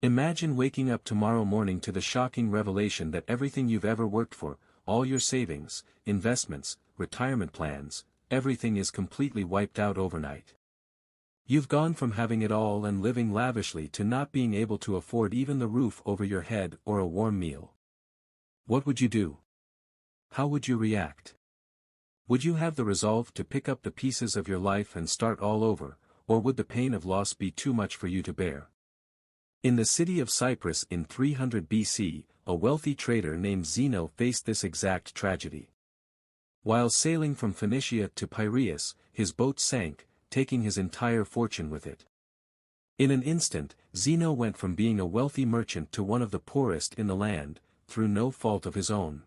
Imagine waking up tomorrow morning to the shocking revelation that everything you've ever worked for, all your savings, investments, retirement plans, everything is completely wiped out overnight. You've gone from having it all and living lavishly to not being able to afford even the roof over your head or a warm meal. What would you do? How would you react? Would you have the resolve to pick up the pieces of your life and start all over, or would the pain of loss be too much for you to bear? In the city of Cyprus in 300 BC, a wealthy trader named Zeno faced this exact tragedy. While sailing from Phoenicia to Piraeus, his boat sank, taking his entire fortune with it. In an instant, Zeno went from being a wealthy merchant to one of the poorest in the land, through no fault of his own.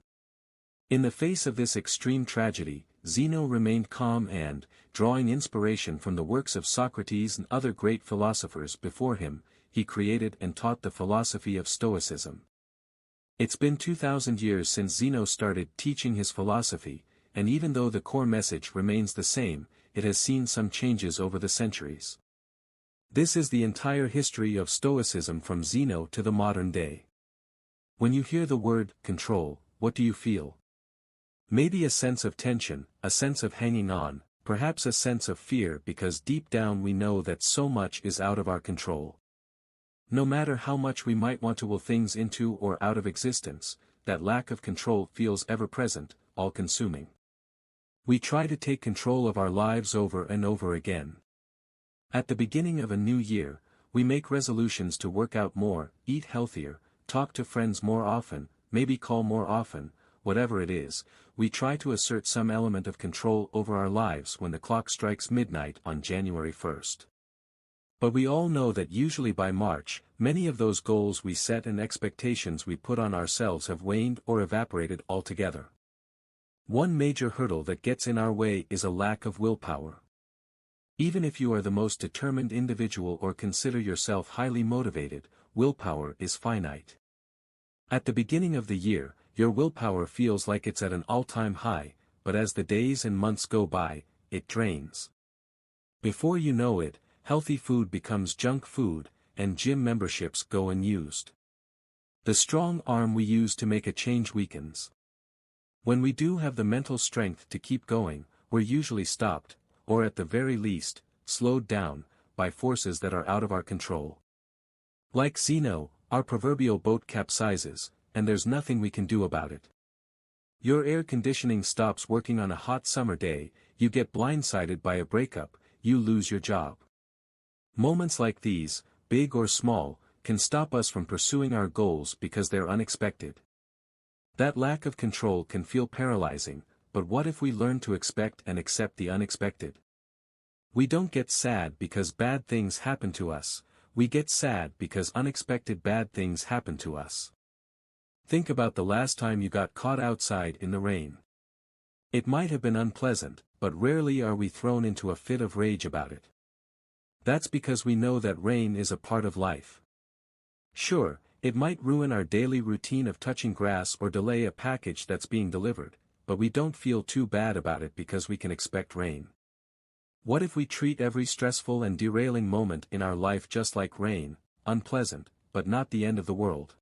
In the face of this extreme tragedy, Zeno remained calm and, drawing inspiration from the works of Socrates and other great philosophers before him, he created and taught the philosophy of Stoicism. It's been 2,000 years since Zeno started teaching his philosophy, and even though the core message remains the same, it has seen some changes over the centuries. This is the entire history of Stoicism from Zeno to the modern day. When you hear the word control, what do you feel? Maybe a sense of tension, a sense of hanging on, perhaps a sense of fear because deep down we know that so much is out of our control. No matter how much we might want to will things into or out of existence, that lack of control feels ever-present, all-consuming. We try to take control of our lives over and over again. At the beginning of a new year, we make resolutions to work out more, eat healthier, talk to friends more often, maybe call more often, whatever it is, we try to assert some element of control over our lives when the clock strikes midnight on January 1st. But we all know that usually by March, many of those goals we set and expectations we put on ourselves have waned or evaporated altogether. One major hurdle that gets in our way is a lack of willpower. Even if you are the most determined individual or consider yourself highly motivated, willpower is finite. At the beginning of the year, your willpower feels like it's at an all-time high, but as the days and months go by, it drains. Before you know it, healthy food becomes junk food, and gym memberships go unused. The strong arm we use to make a change weakens. When we do have the mental strength to keep going, we're usually stopped, or at the very least, slowed down, by forces that are out of our control. Like Zeno, our proverbial boat capsizes, and there's nothing we can do about it. Your air conditioning stops working on a hot summer day, you get blindsided by a breakup, you lose your job. Moments like these, big or small, can stop us from pursuing our goals because they're unexpected. That lack of control can feel paralyzing, but what if we learn to expect and accept the unexpected? We don't get sad because bad things happen to us, we get sad because unexpected bad things happen to us. Think about the last time you got caught outside in the rain. It might have been unpleasant, but rarely are we thrown into a fit of rage about it. That's because we know that rain is a part of life. Sure, it might ruin our daily routine of touching grass or delay a package that's being delivered, but we don't feel too bad about it because we can expect rain. What if we treat every stressful and derailing moment in our life just like rain, unpleasant, but not the end of the world?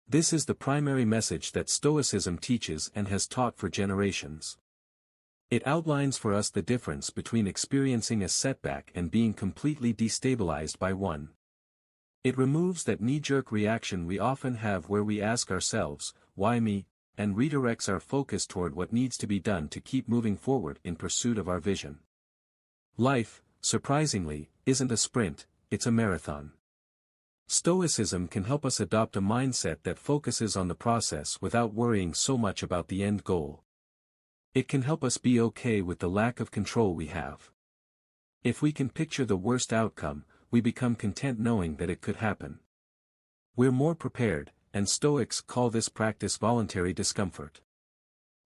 This is the primary message that Stoicism teaches and has taught for generations. It outlines for us the difference between experiencing a setback and being completely destabilized by one. It removes that knee-jerk reaction we often have where we ask ourselves, "Why me?" and redirects our focus toward what needs to be done to keep moving forward in pursuit of our vision. Life, surprisingly, isn't a sprint, it's a marathon. Stoicism can help us adopt a mindset that focuses on the process without worrying so much about the end goal. It can help us be okay with the lack of control we have. If we can picture the worst outcome, we become content knowing that it could happen. We're more prepared, and Stoics call this practice voluntary discomfort.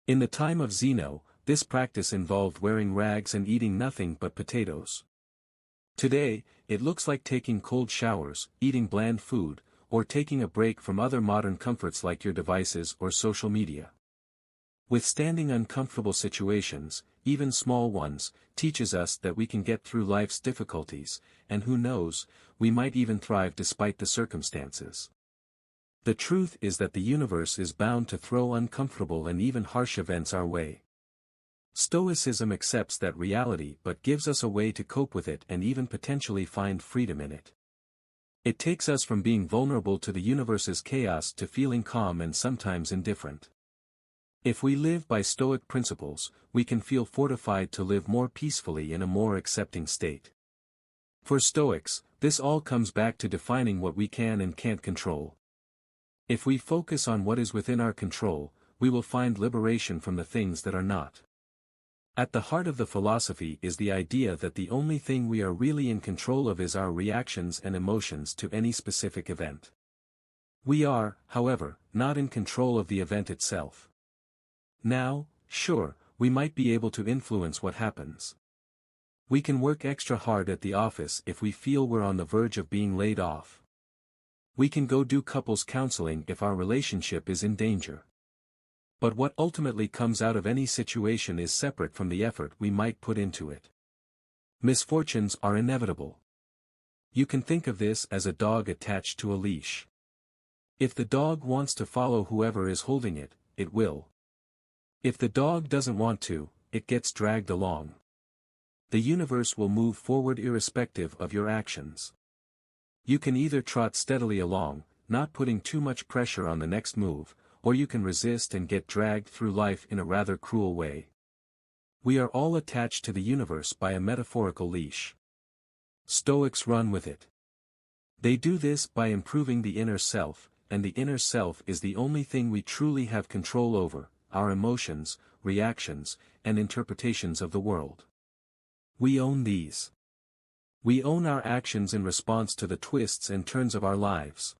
In the time of Zeno, this practice involved wearing rags and eating nothing but potatoes. Today, it looks like taking cold showers, eating bland food, or taking a break from other modern comforts like your devices or social media. Withstanding uncomfortable situations, even small ones, teaches us that we can get through life's difficulties, and who knows, we might even thrive despite the circumstances. The truth is that the universe is bound to throw uncomfortable and even harsh events our way. Stoicism accepts that reality but gives us a way to cope with it and even potentially find freedom in it. It takes us from being vulnerable to the universe's chaos to feeling calm and sometimes indifferent. If we live by Stoic principles, we can feel fortified to live more peacefully in a more accepting state. For Stoics, this all comes back to defining what we can and can't control. If we focus on what is within our control, we will find liberation from the things that are not. At the heart of the philosophy is the idea that the only thing we are really in control of is our reactions and emotions to any specific event. We are, however, not in control of the event itself. Now, sure, we might be able to influence what happens. We can work extra hard at the office if we feel we're on the verge of being laid off. We can go do couples counseling if our relationship is in danger. But what ultimately comes out of any situation is separate from the effort we might put into it. Misfortunes are inevitable. You can think of this as a dog attached to a leash. If the dog wants to follow whoever is holding it, it will. If the dog doesn't want to, it gets dragged along. The universe will move forward irrespective of your actions. You can either trot steadily along, not putting too much pressure on the next move, or you can resist and get dragged through life in a rather cruel way. We are all attached to the universe by a metaphorical leash. Stoics run with it. They do this by improving the inner self, and the inner self is the only thing we truly have control over, our emotions, reactions, and interpretations of the world. We own these. We own our actions in response to the twists and turns of our lives.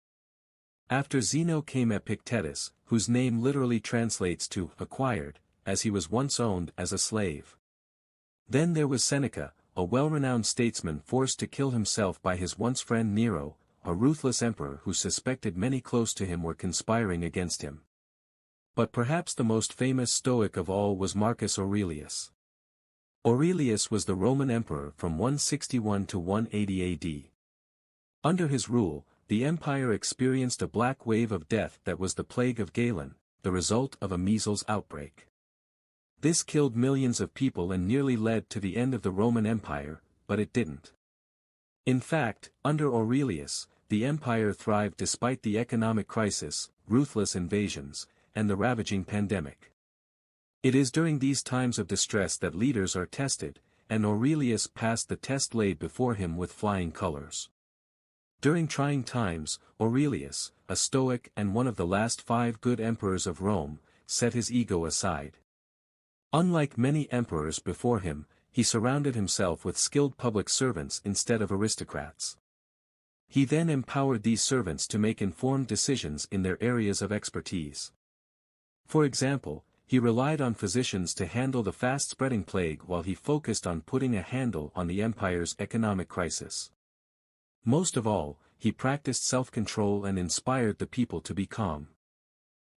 After Zeno came Epictetus, whose name literally translates to acquired, as he was once owned as a slave. Then there was Seneca, a well-renowned statesman forced to kill himself by his once friend Nero, a ruthless emperor who suspected many close to him were conspiring against him. But perhaps the most famous Stoic of all was Marcus Aurelius. Aurelius was the Roman emperor from 161 to 180 AD. Under his rule, the empire experienced a black wave of death that was the plague of Galen, the result of a measles outbreak. This killed millions of people and nearly led to the end of the Roman Empire, but it didn't. In fact, under Aurelius, the empire thrived despite the economic crisis, ruthless invasions, and the ravaging pandemic. It is during these times of distress that leaders are tested, and Aurelius passed the test laid before him with flying colors. During trying times, Aurelius, a Stoic and one of the last 5 good emperors of Rome, set his ego aside. Unlike many emperors before him, he surrounded himself with skilled public servants instead of aristocrats. He then empowered these servants to make informed decisions in their areas of expertise. For example, he relied on physicians to handle the fast-spreading plague while he focused on putting a handle on the empire's economic crisis. Most of all, he practiced self-control and inspired the people to be calm.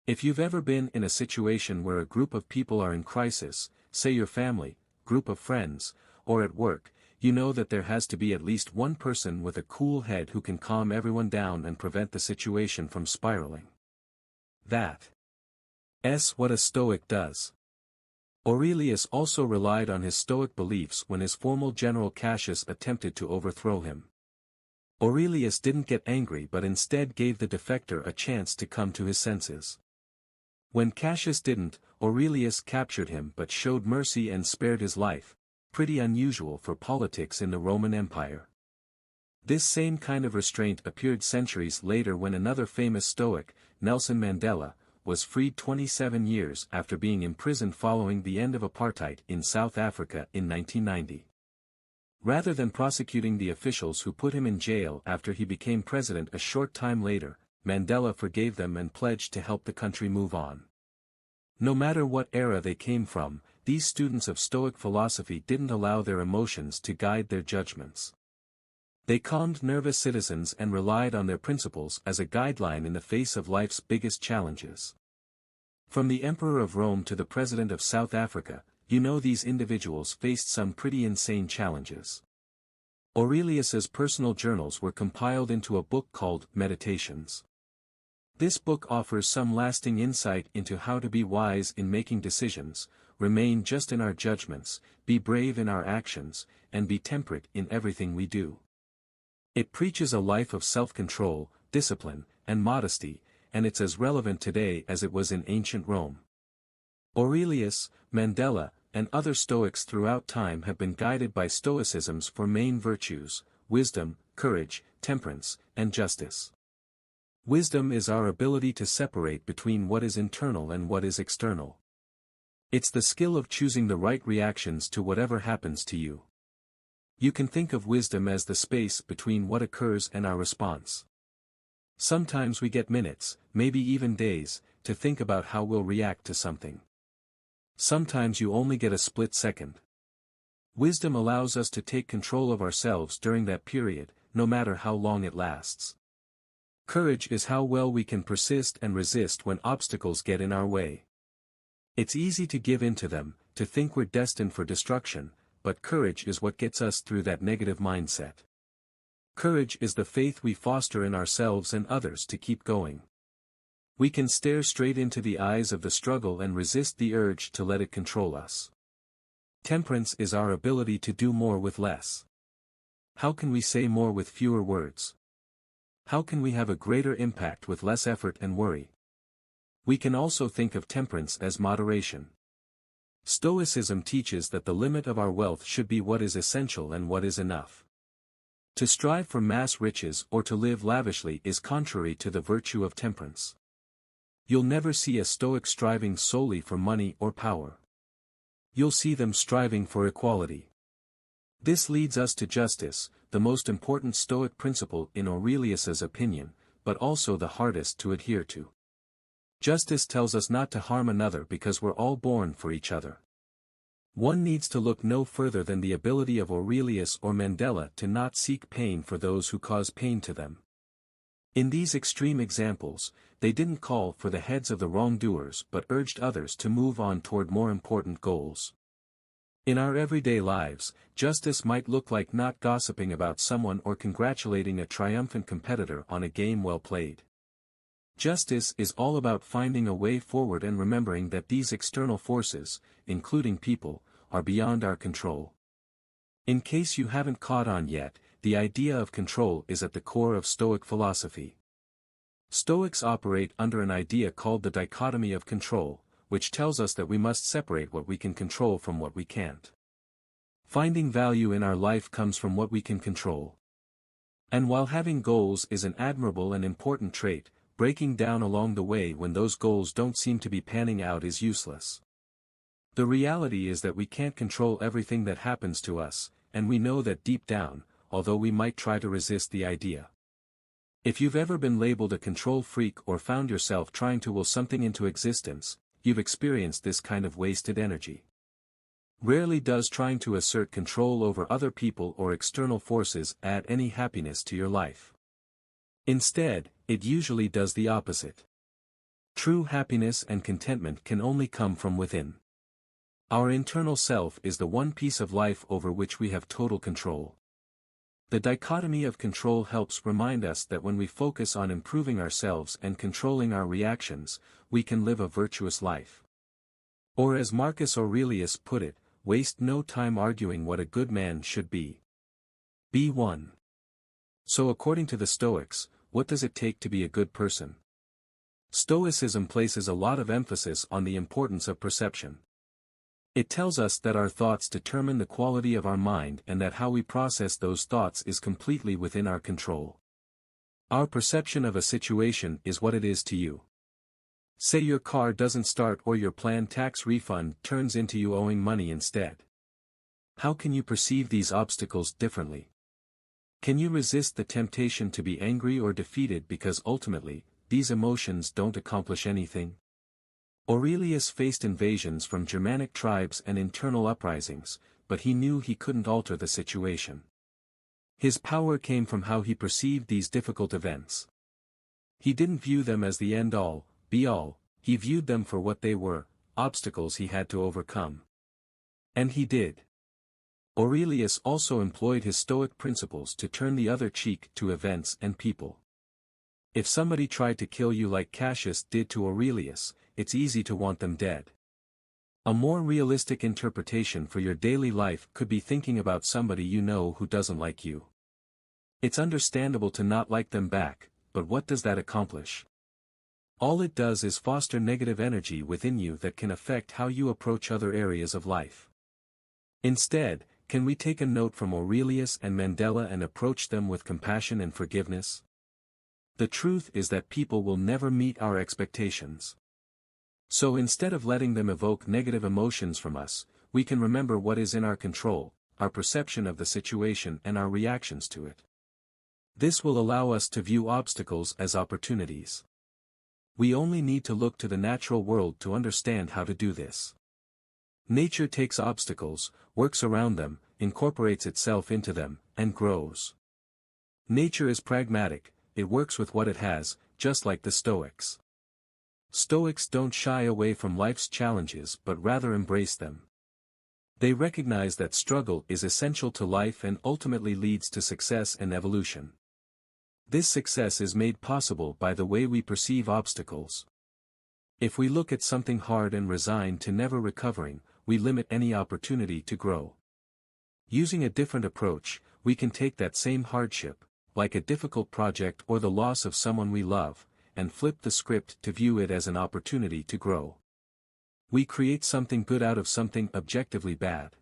If you've ever been in a situation where a group of people are in crisis, say your family, group of friends, or at work, you know that there has to be at least one person with a cool head who can calm everyone down and prevent the situation from spiraling. That's what a Stoic does. Aurelius also relied on his Stoic beliefs when his former general Cassius attempted to overthrow him. Aurelius didn't get angry but instead gave the defector a chance to come to his senses. When Cassius didn't, Aurelius captured him but showed mercy and spared his life, pretty unusual for politics in the Roman Empire. This same kind of restraint appeared centuries later when another famous Stoic, Nelson Mandela, was freed 27 years after being imprisoned following the end of apartheid in South Africa in 1990. Rather than prosecuting the officials who put him in jail after he became president a short time later, Mandela forgave them and pledged to help the country move on. No matter what era they came from, these students of Stoic philosophy didn't allow their emotions to guide their judgments. They calmed nervous citizens and relied on their principles as a guideline in the face of life's biggest challenges. From the Emperor of Rome to the President of South Africa, you know these individuals faced some pretty insane challenges. Aurelius's personal journals were compiled into a book called Meditations. This book offers some lasting insight into how to be wise in making decisions, remain just in our judgments, be brave in our actions, and be temperate in everything we do. It preaches a life of self-control, discipline, and modesty, and it's as relevant today as it was in ancient Rome. Aurelius, Mandela, and other Stoics throughout time have been guided by Stoicism's four main virtues: wisdom, courage, temperance, and justice. Wisdom is our ability to separate between what is internal and what is external. It's the skill of choosing the right reactions to whatever happens to you. You can think of wisdom as the space between what occurs and our response. Sometimes we get minutes, maybe even days, to think about how we'll react to something. Sometimes you only get a split second. Wisdom allows us to take control of ourselves during that period, no matter how long it lasts. Courage is how well we can persist and resist when obstacles get in our way. It's easy to give in to them, to think we're destined for destruction, but courage is what gets us through that negative mindset. Courage is the faith we foster in ourselves and others to keep going. We can stare straight into the eyes of the struggle and resist the urge to let it control us. Temperance is our ability to do more with less. How can we say more with fewer words? How can we have a greater impact with less effort and worry? We can also think of temperance as moderation. Stoicism teaches that the limit of our wealth should be what is essential and what is enough. To strive for mass riches or to live lavishly is contrary to the virtue of temperance. You'll never see a Stoic striving solely for money or power. You'll see them striving for equality. This leads us to justice, the most important Stoic principle in Aurelius's opinion, but also the hardest to adhere to. Justice tells us not to harm another because we're all born for each other. One needs to look no further than the ability of Aurelius or Mandela to not seek pain for those who cause pain to them. In these extreme examples, they didn't call for the heads of the wrongdoers but urged others to move on toward more important goals. In our everyday lives, justice might look like not gossiping about someone or congratulating a triumphant competitor on a game well played. Justice is all about finding a way forward and remembering that these external forces, including people, are beyond our control. In case you haven't caught on yet, the idea of control is at the core of Stoic philosophy. Stoics operate under an idea called the dichotomy of control, which tells us that we must separate what we can control from what we can't. Finding value in our life comes from what we can control. And while having goals is an admirable and important trait, breaking down along the way when those goals don't seem to be panning out is useless. The reality is that we can't control everything that happens to us, and we know that deep down, although we might try to resist the idea. If you've ever been labeled a control freak or found yourself trying to will something into existence, you've experienced this kind of wasted energy. Rarely does trying to assert control over other people or external forces add any happiness to your life. Instead, it usually does the opposite. True happiness and contentment can only come from within. Our internal self is the one piece of life over which we have total control. The dichotomy of control helps remind us that when we focus on improving ourselves and controlling our reactions, we can live a virtuous life. Or as Marcus Aurelius put it, waste no time arguing what a good man should be. Be one. So according to the Stoics, what does it take to be a good person? Stoicism places a lot of emphasis on the importance of perception. It tells us that our thoughts determine the quality of our mind and that how we process those thoughts is completely within our control. Our perception of a situation is what it is to you. Say your car doesn't start or your planned tax refund turns into you owing money instead. How can you perceive these obstacles differently? Can you resist the temptation to be angry or defeated because ultimately, these emotions don't accomplish anything? Aurelius faced invasions from Germanic tribes and internal uprisings, but he knew he couldn't alter the situation. His power came from how he perceived these difficult events. He didn't view them as the end-all, be-all, He viewed them for what they were, obstacles he had to overcome. And he did. Aurelius also employed his Stoic principles to turn the other cheek to events and people. If somebody tried to kill you like Cassius did to Aurelius, it's easy to want them dead. A more realistic interpretation for your daily life could be thinking about somebody you know who doesn't like you. It's understandable to not like them back, but what does that accomplish? All it does is foster negative energy within you that can affect how you approach other areas of life. Instead, can we take a note from Aurelius and Mandela and approach them with compassion and forgiveness? The truth is that people will never meet our expectations. So instead of letting them evoke negative emotions from us, we can remember what is in our control, our perception of the situation and our reactions to it. This will allow us to view obstacles as opportunities. We only need to look to the natural world to understand how to do this. Nature takes obstacles, works around them, incorporates itself into them, and grows. Nature is pragmatic, it works with what it has, just like the Stoics. Stoics don't shy away from life's challenges but rather embrace them. They recognize that struggle is essential to life and ultimately leads to success and evolution. This success is made possible by the way we perceive obstacles. If we look at something hard and resign to never recovering, we limit any opportunity to grow. Using a different approach, we can take that same hardship, like a difficult project or the loss of someone we love, and flip the script to view it as an opportunity to grow. We create something good out of something objectively bad.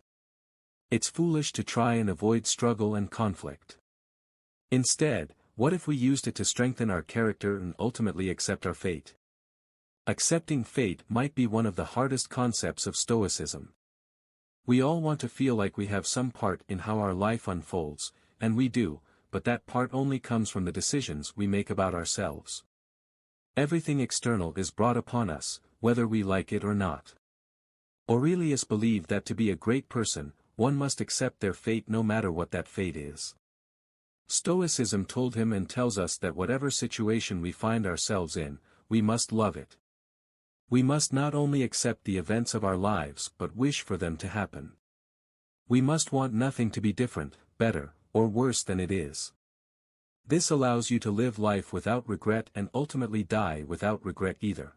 It's foolish to try and avoid struggle and conflict. Instead, what if we used it to strengthen our character and ultimately accept our fate? Accepting fate might be one of the hardest concepts of Stoicism. We all want to feel like we have some part in how our life unfolds, and we do, but that part only comes from the decisions we make about ourselves. Everything external is brought upon us, whether we like it or not. Aurelius believed that to be a great person, one must accept their fate no matter what that fate is. Stoicism told him and tells us that whatever situation we find ourselves in, we must love it. We must not only accept the events of our lives but wish for them to happen. We must want nothing to be different, better, or worse than it is. This allows you to live life without regret and ultimately die without regret either.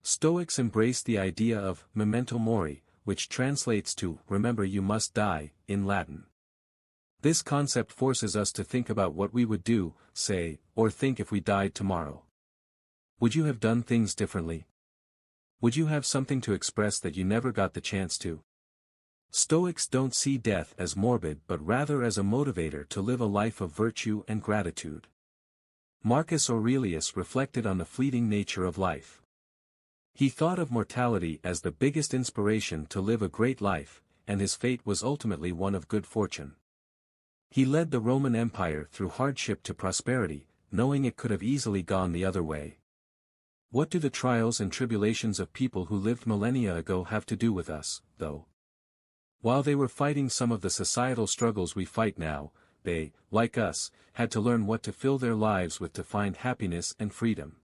Stoics embrace the idea of memento mori, which translates to remember you must die, in Latin. This concept forces us to think about what we would do, say, or think if we died tomorrow. Would you have done things differently? Would you have something to express that you never got the chance to? Stoics don't see death as morbid but rather as a motivator to live a life of virtue and gratitude. Marcus Aurelius reflected on the fleeting nature of life. He thought of mortality as the biggest inspiration to live a great life, and his fate was ultimately one of good fortune. He led the Roman Empire through hardship to prosperity, knowing it could have easily gone the other way. What do the trials and tribulations of people who lived millennia ago have to do with us, though? While they were fighting some of the societal struggles we fight now, they, like us, had to learn what to fill their lives with to find happiness and freedom.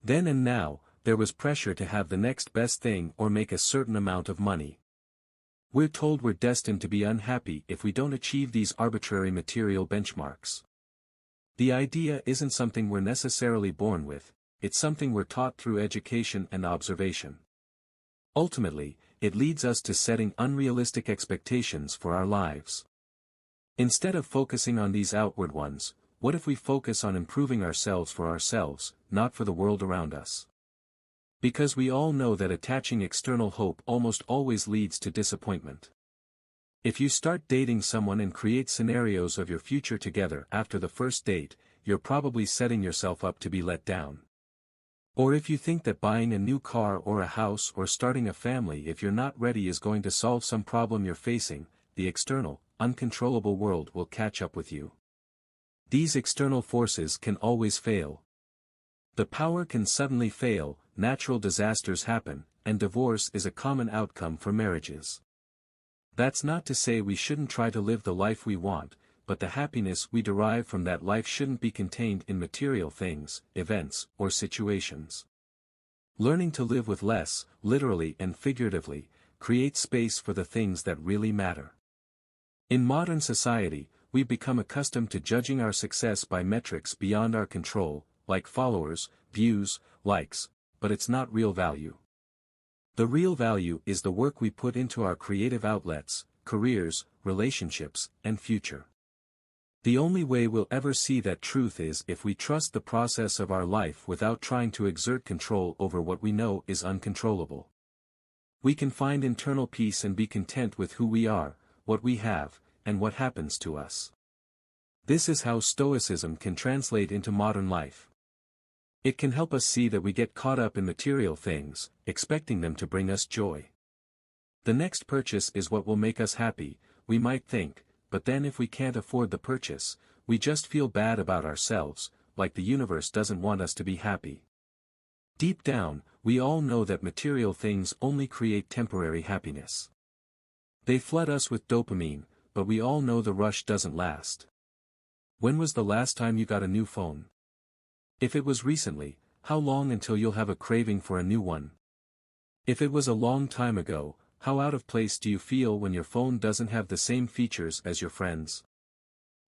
Then and now, there was pressure to have the next best thing or make a certain amount of money. We're told we're destined to be unhappy if we don't achieve these arbitrary material benchmarks. The idea isn't something we're necessarily born with, it's something we're taught through education and observation. Ultimately, it leads us to setting unrealistic expectations for our lives. Instead of focusing on these outward ones, what if we focus on improving ourselves for ourselves, not for the world around us? Because we all know that attaching external hope almost always leads to disappointment. If you start dating someone and create scenarios of your future together after the first date, you're probably setting yourself up to be let down. Or if you think that buying a new car or a house or starting a family if you're not ready is going to solve some problem you're facing, the external, uncontrollable world will catch up with you. These external forces can always fail. The power can suddenly fail, natural disasters happen, and divorce is a common outcome for marriages. That's not to say we shouldn't try to live the life we want, but the happiness we derive from that life shouldn't be contained in material things, events, or situations. Learning to live with less, literally and figuratively, creates space for the things that really matter. In modern society, we've become accustomed to judging our success by metrics beyond our control, like followers, views, likes, but it's not real value. The real value is the work we put into our creative outlets, careers, relationships, and future. The only way we'll ever see that truth is if we trust the process of our life without trying to exert control over what we know is uncontrollable. We can find internal peace and be content with who we are, what we have, and what happens to us. This is how Stoicism can translate into modern life. It can help us see that we get caught up in material things, expecting them to bring us joy. The next purchase is what will make us happy, we might think, but then if we can't afford the purchase, we just feel bad about ourselves, like the universe doesn't want us to be happy. Deep down, we all know that material things only create temporary happiness. They flood us with dopamine, but we all know the rush doesn't last. When was the last time you got a new phone? If it was recently, how long until you'll have a craving for a new one? If it was a long time ago, how out of place do you feel when your phone doesn't have the same features as your friends?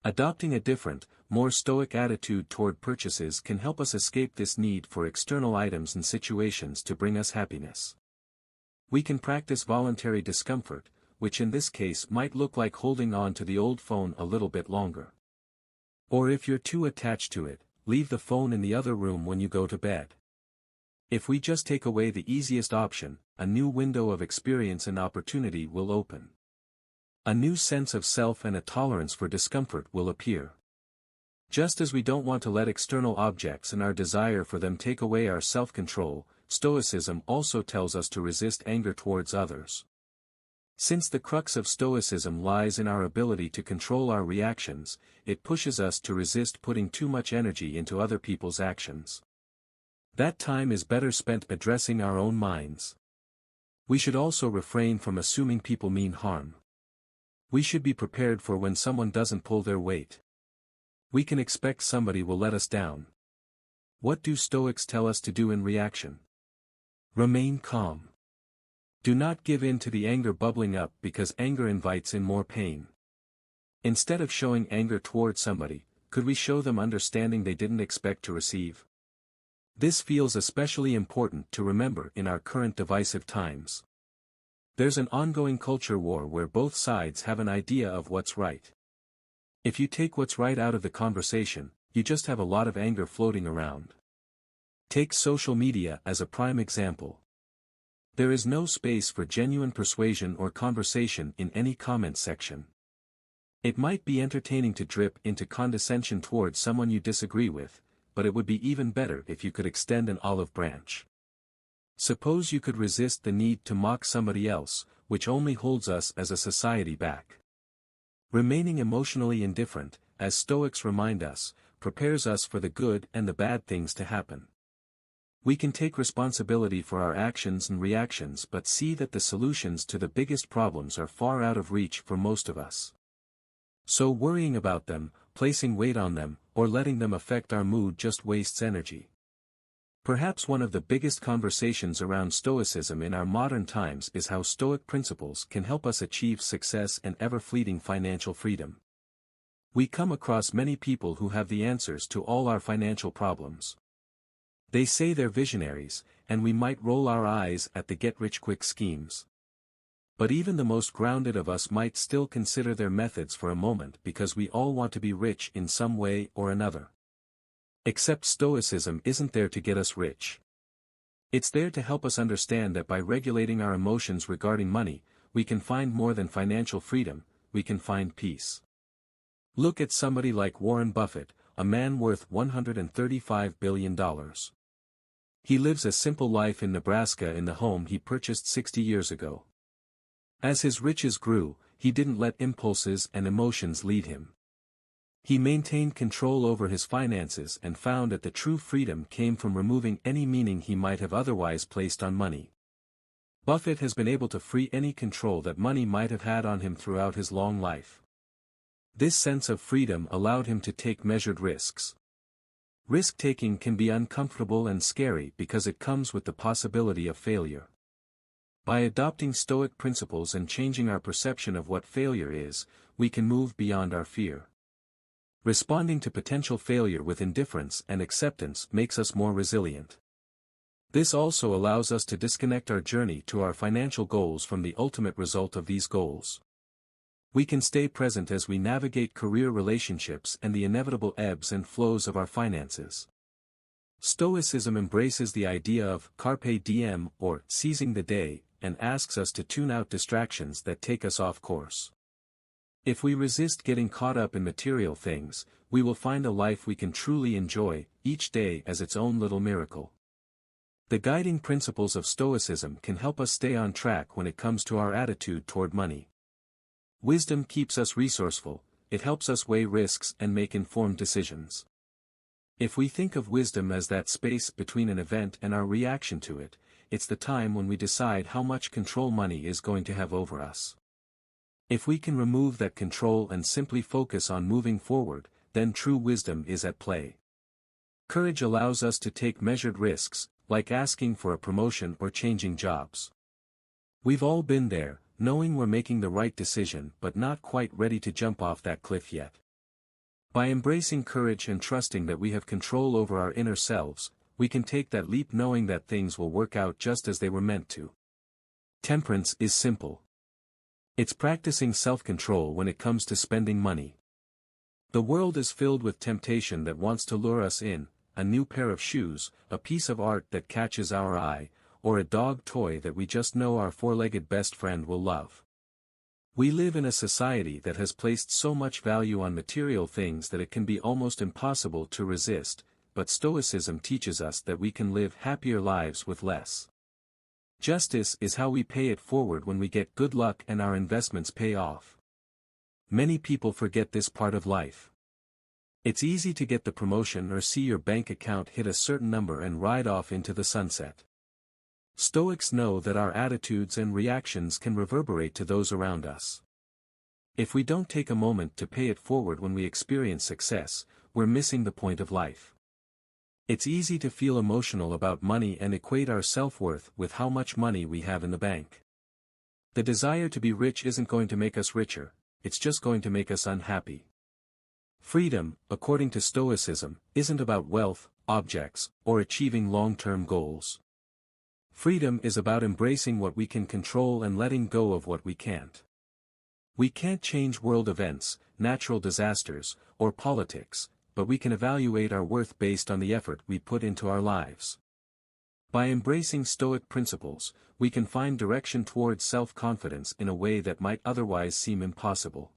Adopting a different, more stoic attitude toward purchases can help us escape this need for external items and situations to bring us happiness. We can practice voluntary discomfort, which in this case might look like holding on to the old phone a little bit longer. Or if you're too attached to it, leave the phone in the other room when you go to bed. If we just take away the easiest option, a new window of experience and opportunity will open. A new sense of self and a tolerance for discomfort will appear. Just as we don't want to let external objects and our desire for them take away our self-control, Stoicism also tells us to resist anger towards others. Since the crux of Stoicism lies in our ability to control our reactions, it pushes us to resist putting too much energy into other people's actions. That time is better spent addressing our own minds. We should also refrain from assuming people mean harm. We should be prepared for when someone doesn't pull their weight. We can expect somebody will let us down. What do Stoics tell us to do in reaction? Remain calm. Do not give in to the anger bubbling up because anger invites in more pain. Instead of showing anger toward somebody, could we show them understanding they didn't expect to receive? This feels especially important to remember in our current divisive times. There's an ongoing culture war where both sides have an idea of what's right. If you take what's right out of the conversation, you just have a lot of anger floating around. Take social media as a prime example. There is no space for genuine persuasion or conversation in any comment section. It might be entertaining to drip into condescension towards someone you disagree with, but it would be even better if you could extend an olive branch. Suppose you could resist the need to mock somebody else, which only holds us as a society back. Remaining emotionally indifferent, as Stoics remind us, prepares us for the good and the bad things to happen. We can take responsibility for our actions and reactions but see that the solutions to the biggest problems are far out of reach for most of us. So worrying about them, placing weight on them, or letting them affect our mood just wastes energy. Perhaps one of the biggest conversations around Stoicism in our modern times is how Stoic principles can help us achieve success and ever-fleeting financial freedom. We come across many people who have the answers to all our financial problems. They say they're visionaries, and we might roll our eyes at the get-rich-quick schemes. But even the most grounded of us might still consider their methods for a moment because we all want to be rich in some way or another. Except Stoicism isn't there to get us rich. It's there to help us understand that by regulating our emotions regarding money, we can find more than financial freedom, we can find peace. Look at somebody like Warren Buffett, a man worth $135 billion. He lives a simple life in Nebraska in the home he purchased 60 years ago. As his riches grew, he didn't let impulses and emotions lead him. He maintained control over his finances and found that the true freedom came from removing any meaning he might have otherwise placed on money. Buffett has been able to free any control that money might have had on him throughout his long life. This sense of freedom allowed him to take measured risks. Risk-taking can be uncomfortable and scary because it comes with the possibility of failure. By adopting Stoic principles and changing our perception of what failure is, we can move beyond our fear. Responding to potential failure with indifference and acceptance makes us more resilient. This also allows us to disconnect our journey to our financial goals from the ultimate result of these goals. We can stay present as we navigate career relationships and the inevitable ebbs and flows of our finances. Stoicism embraces the idea of carpe diem, or seizing the day, and asks us to tune out distractions that take us off course. If we resist getting caught up in material things, we will find a life we can truly enjoy, each day as its own little miracle. The guiding principles of Stoicism can help us stay on track when it comes to our attitude toward money. Wisdom keeps us resourceful, it helps us weigh risks and make informed decisions. If we think of wisdom as that space between an event and our reaction to it, it's the time when we decide how much control money is going to have over us. If we can remove that control and simply focus on moving forward, then true wisdom is at play. Courage allows us to take measured risks, like asking for a promotion or changing jobs. We've all been there, knowing we're making the right decision but not quite ready to jump off that cliff yet. By embracing courage and trusting that we have control over our inner selves, we can take that leap knowing that things will work out just as they were meant to. Temperance is simple. It's practicing self-control when it comes to spending money. The world is filled with temptation that wants to lure us in, a new pair of shoes, a piece of art that catches our eye, or a dog toy that we just know our four-legged best friend will love. We live in a society that has placed so much value on material things that it can be almost impossible to resist, but Stoicism teaches us that we can live happier lives with less. Justice is how we pay it forward when we get good luck and our investments pay off. Many people forget this part of life. It's easy to get the promotion or see your bank account hit a certain number and ride off into the sunset. Stoics know that our attitudes and reactions can reverberate to those around us. If we don't take a moment to pay it forward when we experience success, we're missing the point of life. It's easy to feel emotional about money and equate our self-worth with how much money we have in the bank. The desire to be rich isn't going to make us richer, it's just going to make us unhappy. Freedom, according to Stoicism, isn't about wealth, objects, or achieving long-term goals. Freedom is about embracing what we can control and letting go of what we can't. We can't change world events, natural disasters, or politics, but we can evaluate our worth based on the effort we put into our lives. By embracing Stoic principles, we can find direction towards self-confidence in a way that might otherwise seem impossible.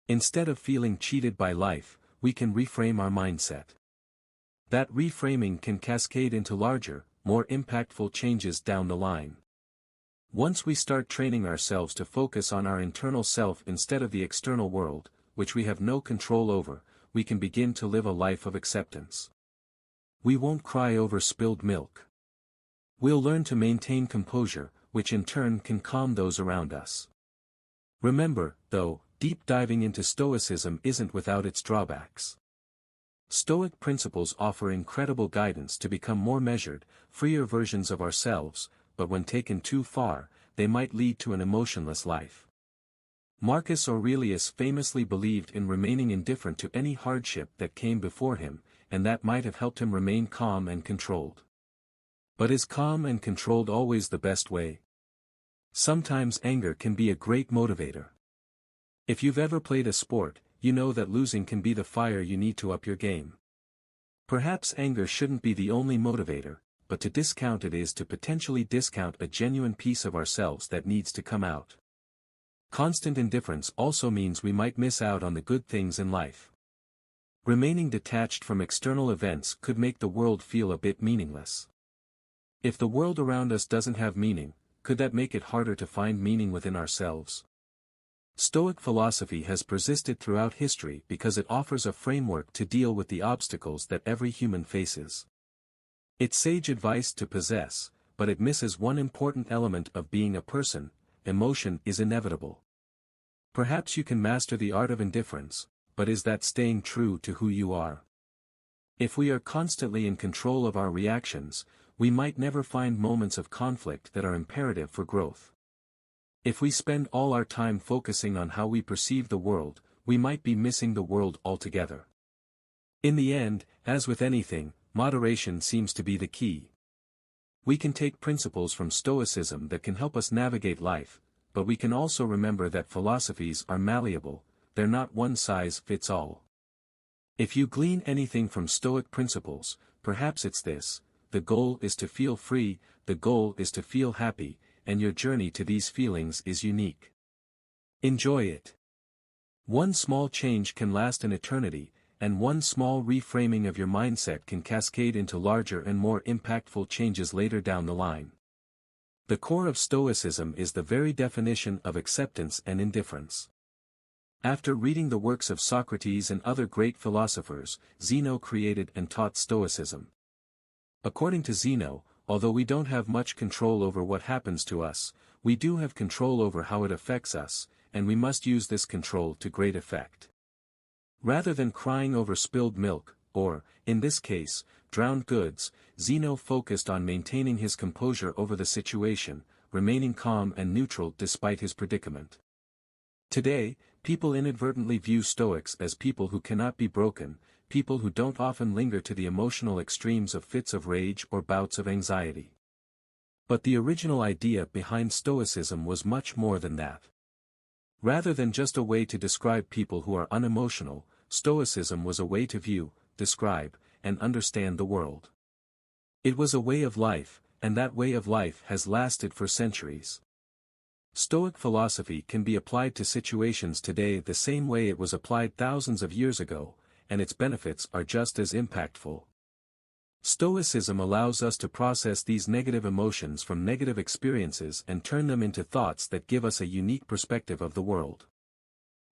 Instead of feeling cheated by life, we can reframe our mindset. That reframing can cascade into larger, more impactful changes down the line. Once we start training ourselves to focus on our internal self instead of the external world, which we have no control over, we can begin to live a life of acceptance. We won't cry over spilled milk. We'll learn to maintain composure, which in turn can calm those around us. Remember, though, deep diving into Stoicism isn't without its drawbacks. Stoic principles offer incredible guidance to become more measured, freer versions of ourselves, but when taken too far, they might lead to an emotionless life. Marcus Aurelius famously believed in remaining indifferent to any hardship that came before him, and that might have helped him remain calm and controlled. But is calm and controlled always the best way? Sometimes anger can be a great motivator. If you've ever played a sport, you know that losing can be the fire you need to up your game. Perhaps anger shouldn't be the only motivator, but to discount it is to potentially discount a genuine piece of ourselves that needs to come out. Constant indifference also means we might miss out on the good things in life. Remaining detached from external events could make the world feel a bit meaningless. If the world around us doesn't have meaning, could that make it harder to find meaning within ourselves? Stoic philosophy has persisted throughout history because it offers a framework to deal with the obstacles that every human faces. It's sage advice to possess, but it misses one important element of being a person: emotion is inevitable. Perhaps you can master the art of indifference, but is that staying true to who you are? If we are constantly in control of our reactions, we might never find moments of conflict that are imperative for growth. If we spend all our time focusing on how we perceive the world, we might be missing the world altogether. In the end, as with anything, moderation seems to be the key. We can take principles from Stoicism that can help us navigate life, but we can also remember that philosophies are malleable, they're not one size fits all. If you glean anything from Stoic principles, perhaps it's this: the goal is to feel free, the goal is to feel happy, and your journey to these feelings is unique. Enjoy it. One small change can last an eternity, and one small reframing of your mindset can cascade into larger and more impactful changes later down the line. The core of Stoicism is the very definition of acceptance and indifference. After reading the works of Socrates and other great philosophers, Zeno created and taught Stoicism. According to Zeno, although we don't have much control over what happens to us, we do have control over how it affects us, and we must use this control to great effect. Rather than crying over spilled milk, or, in this case, drowned goods, Zeno focused on maintaining his composure over the situation, remaining calm and neutral despite his predicament. Today, people inadvertently view Stoics as people who cannot be broken, people who don't often linger to the emotional extremes of fits of rage or bouts of anxiety. But the original idea behind Stoicism was much more than that. Rather than just a way to describe people who are unemotional, Stoicism was a way to view, describe, and understand the world. It was a way of life, and that way of life has lasted for centuries. Stoic philosophy can be applied to situations today the same way it was applied thousands of years ago, and its benefits are just as impactful. Stoicism allows us to process these negative emotions from negative experiences and turn them into thoughts that give us a unique perspective of the world.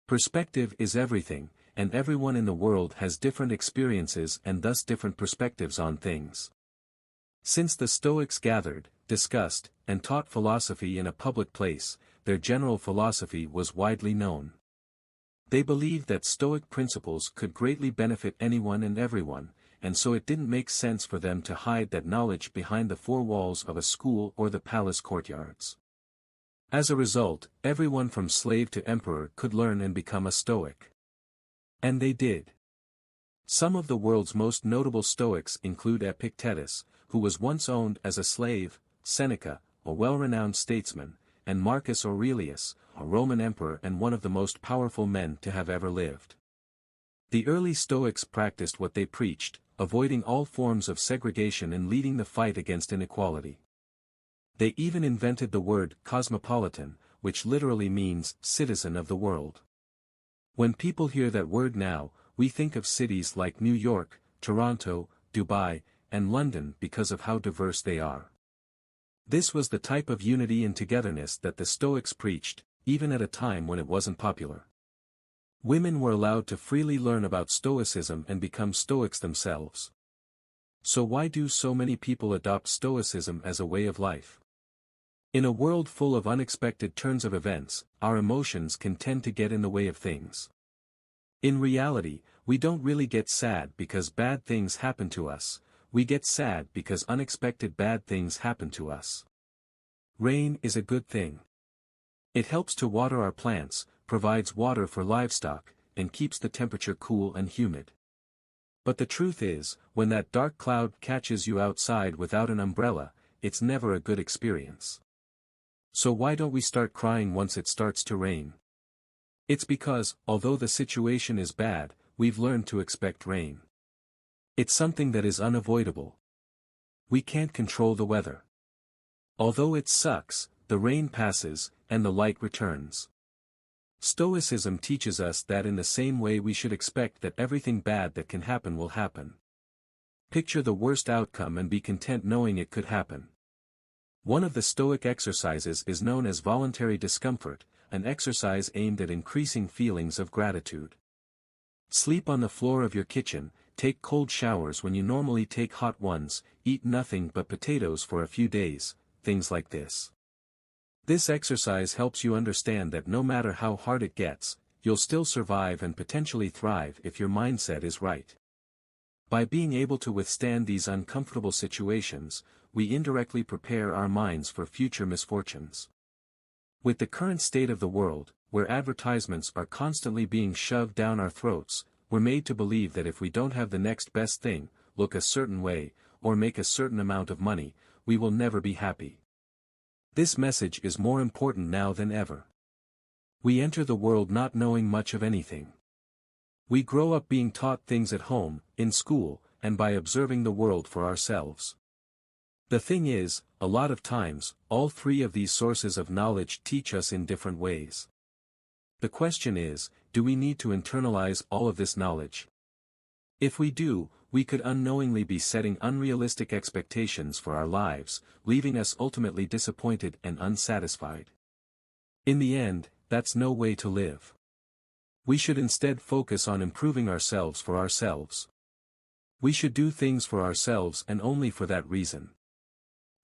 Perspective is everything, and everyone in the world has different experiences and thus different perspectives on things. Since the Stoics gathered, discussed, and taught philosophy in a public place, their general philosophy was widely known. They believed that Stoic principles could greatly benefit anyone and everyone, and so it didn't make sense for them to hide that knowledge behind the four walls of a school or the palace courtyards. As a result, everyone from slave to emperor could learn and become a Stoic. And they did. Some of the world's most notable Stoics include Epictetus, who was once owned as a slave, Seneca, a well-renowned statesman, and Marcus Aurelius, a Roman emperor and one of the most powerful men to have ever lived. The early Stoics practiced what they preached, avoiding all forms of segregation and leading the fight against inequality. They even invented the word cosmopolitan, which literally means citizen of the world. When people hear that word now, we think of cities like New York, Toronto, Dubai, and London because of how diverse they are. This was the type of unity and togetherness that the Stoics preached, even at a time when it wasn't popular. Women were allowed to freely learn about Stoicism and become Stoics themselves. So why do so many people adopt Stoicism as a way of life? In a world full of unexpected turns of events, our emotions can tend to get in the way of things. In reality, we don't really get sad because bad things happen to us, we get sad because unexpected bad things happen to us. Rain is a good thing. It helps to water our plants, provides water for livestock, and keeps the temperature cool and humid. But the truth is, when that dark cloud catches you outside without an umbrella, it's never a good experience. So why don't we start crying once it starts to rain? It's because, although the situation is bad, we've learned to expect rain. It's something that is unavoidable. We can't control the weather. Although it sucks, the rain passes, and the light returns. Stoicism teaches us that in the same way we should expect that everything bad that can happen will happen. Picture the worst outcome and be content knowing it could happen. One of the Stoic exercises is known as voluntary discomfort, an exercise aimed at increasing feelings of gratitude. Sleep on the floor of your kitchen, take cold showers when you normally take hot ones, eat nothing but potatoes for a few days, things like this. This exercise helps you understand that no matter how hard it gets, you'll still survive and potentially thrive if your mindset is right. By being able to withstand these uncomfortable situations, we indirectly prepare our minds for future misfortunes. With the current state of the world, where advertisements are constantly being shoved down our throats, we're made to believe that if we don't have the next best thing, look a certain way, or make a certain amount of money, we will never be happy. This message is more important now than ever. We enter the world not knowing much of anything. We grow up being taught things at home, in school, and by observing the world for ourselves. The thing is, a lot of times, all three of these sources of knowledge teach us in different ways. The question is, do we need to internalize all of this knowledge? If we do, we could unknowingly be setting unrealistic expectations for our lives, leaving us ultimately disappointed and unsatisfied. In the end, that's no way to live. We should instead focus on improving ourselves for ourselves. We should do things for ourselves and only for that reason.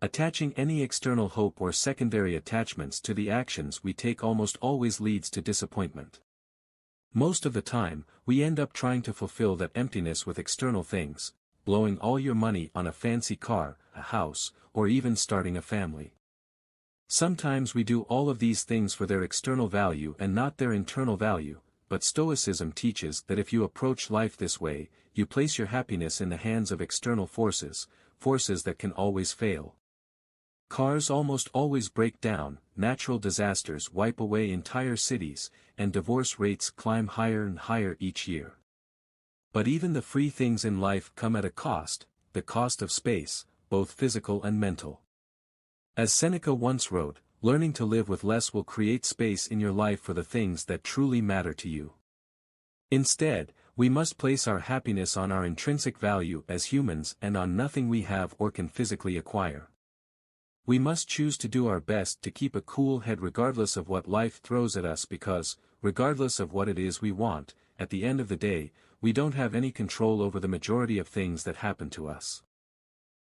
Attaching any external hope or secondary attachments to the actions we take almost always leads to disappointment. Most of the time, we end up trying to fulfill that emptiness with external things, blowing all your money on a fancy car, a house, or even starting a family. Sometimes we do all of these things for their external value and not their internal value, but Stoicism teaches that if you approach life this way, you place your happiness in the hands of external forces, forces that can always fail. Cars almost always break down, natural disasters wipe away entire cities, and divorce rates climb higher and higher each year. But even the free things in life come at a cost, the cost of space, both physical and mental. As Seneca once wrote, learning to live with less will create space in your life for the things that truly matter to you. Instead, we must place our happiness on our intrinsic value as humans and on nothing we have or can physically acquire. We must choose to do our best to keep a cool head regardless of what life throws at us because, regardless of what it is we want, at the end of the day, we don't have any control over the majority of things that happen to us.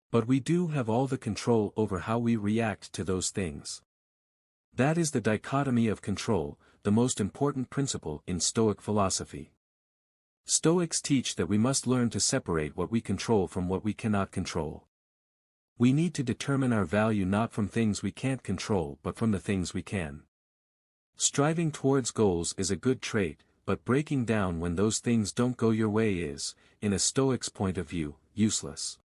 But we do have all the control over how we react to those things. That is the dichotomy of control, the most important principle in Stoic philosophy. Stoics teach that we must learn to separate what we control from what we cannot control. We need to determine our value not from things we can't control but from the things we can. Striving towards goals is a good trait, but breaking down when those things don't go your way is, in a Stoic's point of view, useless.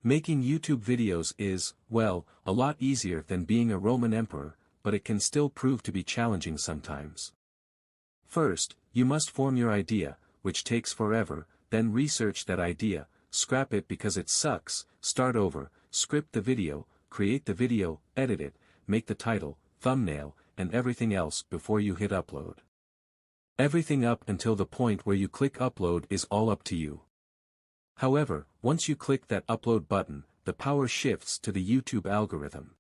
Making YouTube videos is, well, a lot easier than being a Roman emperor, but it can still prove to be challenging sometimes. First, you must form your idea, which takes forever, then research that idea, scrap it because it sucks, start over, script the video, create the video, edit it, make the title, thumbnail, and everything else before you hit upload. Everything up until the point where you click upload is all up to you. However, once you click that upload button, the power shifts to the YouTube algorithm.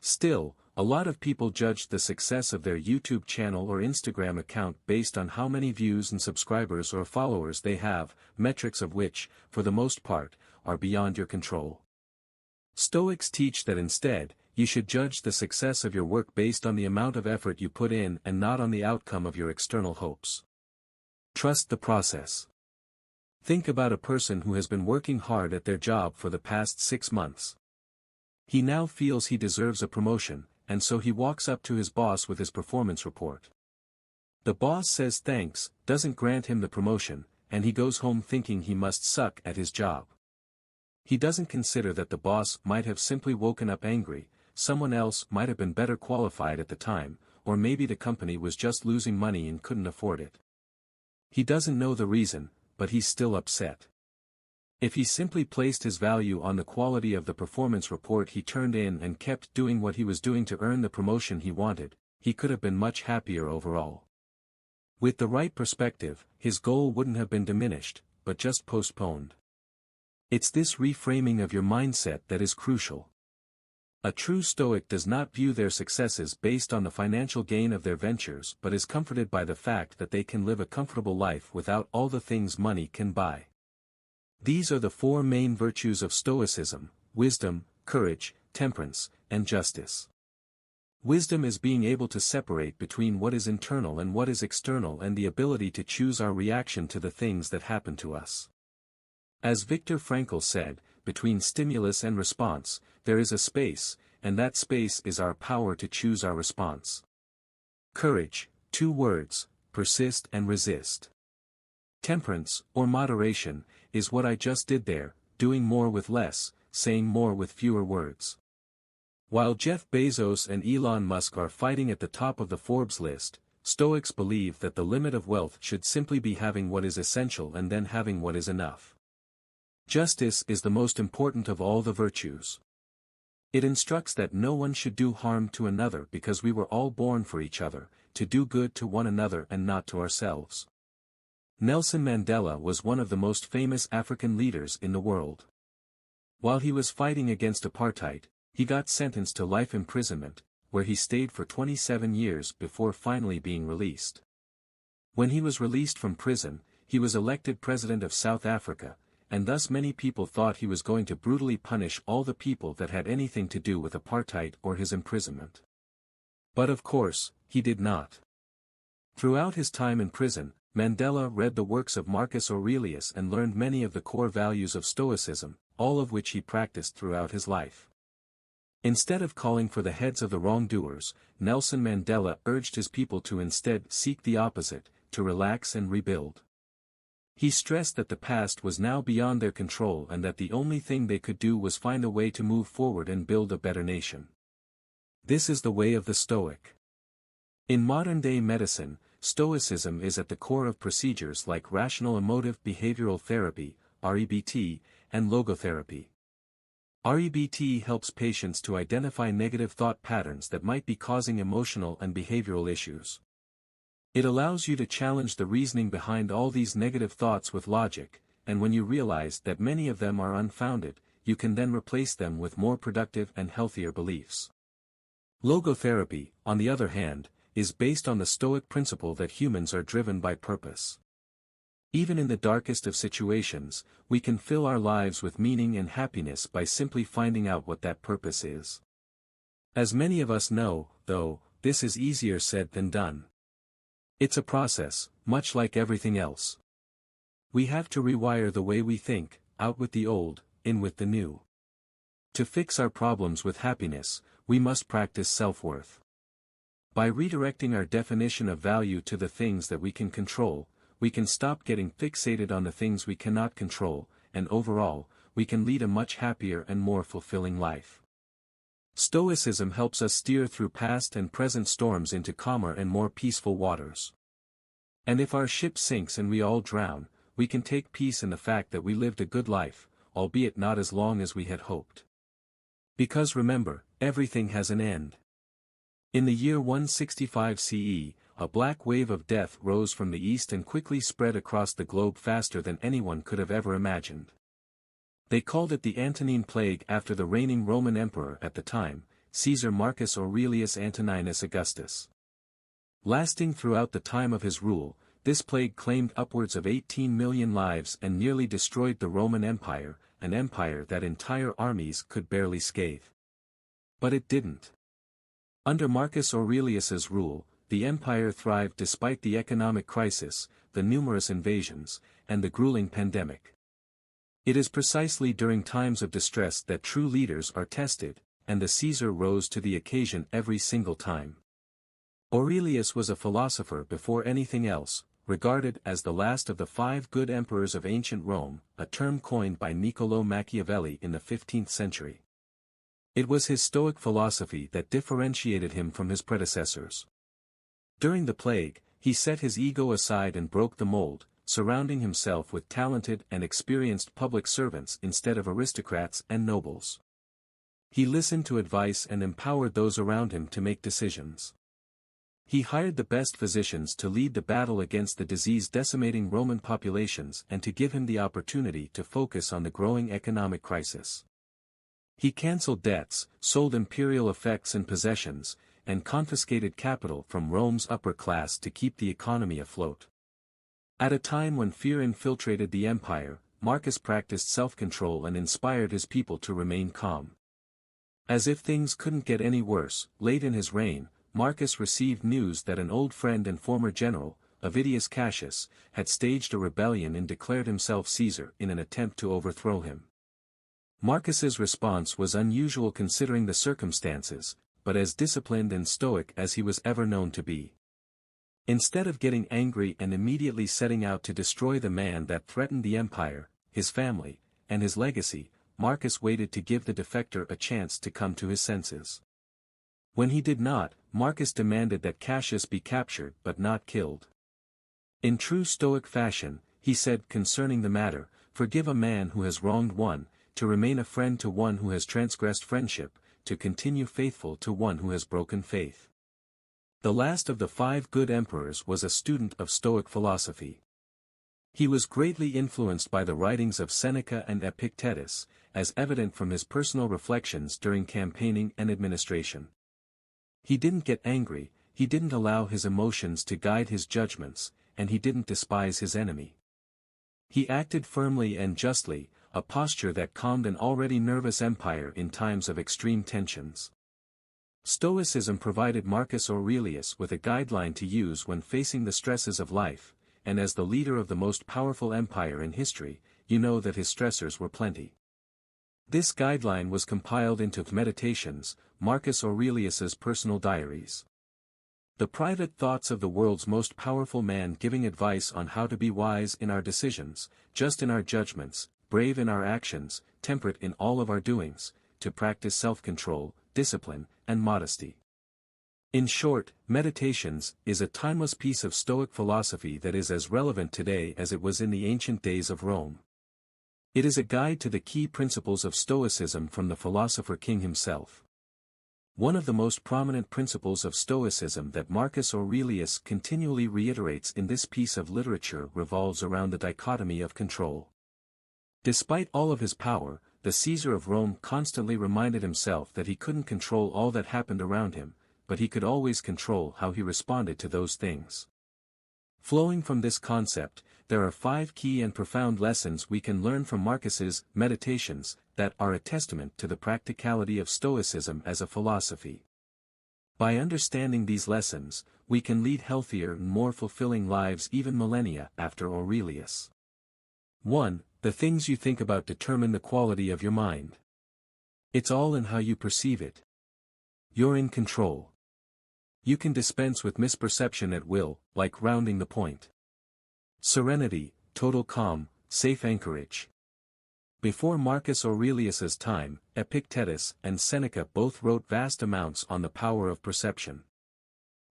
Still, a lot of people judge the success of their YouTube channel or Instagram account based on how many views and subscribers or followers they have, metrics of which, for the most part, are beyond your control. Stoics teach that instead, you should judge the success of your work based on the amount of effort you put in and not on the outcome of your external hopes. Trust the process. Think about a person who has been working hard at their job for the past 6 months. He now feels he deserves a promotion, and so he walks up to his boss with his performance report. The boss says thanks, doesn't grant him the promotion, and he goes home thinking he must suck at his job. He doesn't consider that the boss might have simply woken up angry, someone else might have been better qualified at the time, or maybe the company was just losing money and couldn't afford it. He doesn't know the reason, but he's still upset. If he simply placed his value on the quality of the performance report he turned in and kept doing what he was doing to earn the promotion he wanted, he could have been much happier overall. With the right perspective, his goal wouldn't have been diminished, but just postponed. It's this reframing of your mindset that is crucial. A true Stoic does not view their successes based on the financial gain of their ventures but is comforted by the fact that they can live a comfortable life without all the things money can buy. These are the 4 main virtues of Stoicism: wisdom, courage, temperance, and justice. Wisdom is being able to separate between what is internal and what is external and the ability to choose our reaction to the things that happen to us. As Viktor Frankl said, between stimulus and response, there is a space, and that space is our power to choose our response. Courage, 2 words, persist and resist. Temperance, or moderation, is what I just did there, doing more with less, saying more with fewer words. While Jeff Bezos and Elon Musk are fighting at the top of the Forbes list, Stoics believe that the limit of wealth should simply be having what is essential and then having what is enough. Justice is the most important of all the virtues. It instructs that no one should do harm to another because we were all born for each other, to do good to one another and not to ourselves. Nelson Mandela was one of the most famous African leaders in the world. While he was fighting against apartheid, he got sentenced to life imprisonment, where he stayed for 27 years before finally being released. When he was released from prison, he was elected President of South Africa, and thus many people thought he was going to brutally punish all the people that had anything to do with apartheid or his imprisonment. But of course, he did not. Throughout his time in prison, Mandela read the works of Marcus Aurelius and learned many of the core values of Stoicism, all of which he practiced throughout his life. Instead of calling for the heads of the wrongdoers, Nelson Mandela urged his people to instead seek the opposite, to relax and rebuild. He stressed that the past was now beyond their control and that the only thing they could do was find a way to move forward and build a better nation. This is the way of the Stoic. In modern-day medicine, Stoicism is at the core of procedures like rational emotive behavioral therapy, REBT, and logotherapy. REBT helps patients to identify negative thought patterns that might be causing emotional and behavioral issues. It allows you to challenge the reasoning behind all these negative thoughts with logic, and when you realize that many of them are unfounded, you can then replace them with more productive and healthier beliefs. Logotherapy, on the other hand, is based on the Stoic principle that humans are driven by purpose. Even in the darkest of situations, we can fill our lives with meaning and happiness by simply finding out what that purpose is. As many of us know, though, this is easier said than done. It's a process, much like everything else. We have to rewire the way we think, out with the old, in with the new. To fix our problems with happiness, we must practice self-worth. By redirecting our definition of value to the things that we can control, we can stop getting fixated on the things we cannot control, and overall, we can lead a much happier and more fulfilling life. Stoicism helps us steer through past and present storms into calmer and more peaceful waters. And if our ship sinks and we all drown, we can take peace in the fact that we lived a good life, albeit not as long as we had hoped. Because remember, everything has an end. In the year 165 CE, a black wave of death rose from the east and quickly spread across the globe faster than anyone could have ever imagined. They called it the Antonine Plague after the reigning Roman emperor at the time, Caesar Marcus Aurelius Antoninus Augustus. Lasting throughout the time of his rule, this plague claimed upwards of 18 million lives and nearly destroyed the Roman Empire, an empire that entire armies could barely scathe. But it didn't. Under Marcus Aurelius's rule, the empire thrived despite the economic crisis, the numerous invasions, and the grueling pandemic. It is precisely during times of distress that true leaders are tested, and the Caesar rose to the occasion every single time. Aurelius was a philosopher before anything else, regarded as the last of the 5 good emperors of ancient Rome, a term coined by Niccolò Machiavelli in the 15th century. It was his Stoic philosophy that differentiated him from his predecessors. During the plague, he set his ego aside and broke the mold, surrounding himself with talented and experienced public servants instead of aristocrats and nobles. He listened to advice and empowered those around him to make decisions. He hired the best physicians to lead the battle against the disease-decimating Roman populations and to give him the opportunity to focus on the growing economic crisis. He cancelled debts, sold imperial effects and possessions, and confiscated capital from Rome's upper class to keep the economy afloat. At a time when fear infiltrated the empire, Marcus practiced self-control and inspired his people to remain calm. As if things couldn't get any worse, late in his reign, Marcus received news that an old friend and former general, Avidius Cassius, had staged a rebellion and declared himself Caesar in an attempt to overthrow him. Marcus's response was unusual considering the circumstances, but as disciplined and stoic as he was ever known to be. Instead of getting angry and immediately setting out to destroy the man that threatened the empire, his family, and his legacy, Marcus waited to give the defector a chance to come to his senses. When he did not, Marcus demanded that Cassius be captured but not killed. In true Stoic fashion, he said concerning the matter, "Forgive a man who has wronged one, to remain a friend to one who has transgressed friendship, to continue faithful to one who has broken faith." The last of the 5 good emperors was a student of Stoic philosophy. He was greatly influenced by the writings of Seneca and Epictetus, as evident from his personal reflections during campaigning and administration. He didn't get angry, he didn't allow his emotions to guide his judgments, and he didn't despise his enemy. He acted firmly and justly, a posture that calmed an already nervous empire in times of extreme tensions. Stoicism provided Marcus Aurelius with a guideline to use when facing the stresses of life, and as the leader of the most powerful empire in history, you know that his stressors were plenty. This guideline was compiled into Meditations, Marcus Aurelius's personal diaries. The private thoughts of the world's most powerful man, giving advice on how to be wise in our decisions, just in our judgments, brave in our actions, temperate in all of our doings, to practice self-control, discipline, and modesty. In short, Meditations is a timeless piece of Stoic philosophy that is as relevant today as it was in the ancient days of Rome. It is a guide to the key principles of Stoicism from the philosopher king himself. One of the most prominent principles of Stoicism that Marcus Aurelius continually reiterates in this piece of literature revolves around the dichotomy of control. Despite all of his power, the Caesar of Rome constantly reminded himself that he couldn't control all that happened around him, but he could always control how he responded to those things. Flowing from this concept, there are 5 key and profound lessons we can learn from Marcus's Meditations that are a testament to the practicality of Stoicism as a philosophy. By understanding these lessons, we can lead healthier and more fulfilling lives even millennia after Aurelius. 1. The things you think about determine the quality of your mind. It's all in how you perceive it. You're in control. You can dispense with misperception at will, like rounding the point. Serenity, total calm, safe anchorage. Before Marcus Aurelius's time, Epictetus and Seneca both wrote vast amounts on the power of perception.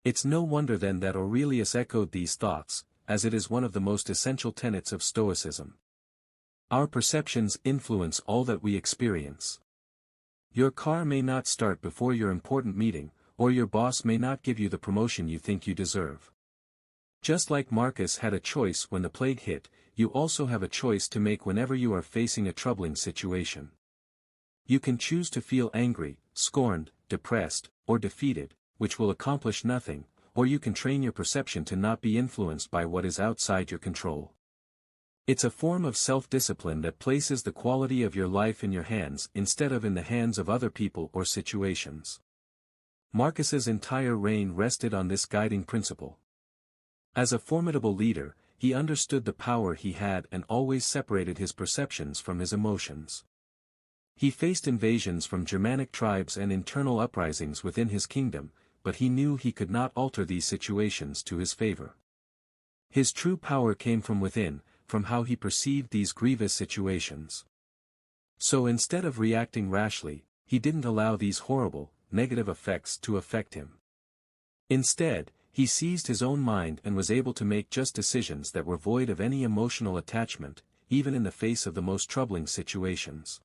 It's no wonder then that Aurelius echoed these thoughts, as it is one of the most essential tenets of Stoicism. Our perceptions influence all that we experience. Your car may not start before your important meeting, or your boss may not give you the promotion you think you deserve. Just like Marcus had a choice when the plague hit, you also have a choice to make whenever you are facing a troubling situation. You can choose to feel angry, scorned, depressed, or defeated, which will accomplish nothing, or you can train your perception to not be influenced by what is outside your control. It's a form of self-discipline that places the quality of your life in your hands instead of in the hands of other people or situations. Marcus's entire reign rested on this guiding principle. As a formidable leader, he understood the power he had and always separated his perceptions from his emotions. He faced invasions from Germanic tribes and internal uprisings within his kingdom, but he knew he could not alter these situations to his favor. His true power came from within, from how he perceived these grievous situations. So instead of reacting rashly, he didn't allow these horrible, negative effects to affect him. Instead, he seized his own mind and was able to make just decisions that were void of any emotional attachment, even in the face of the most troubling situations.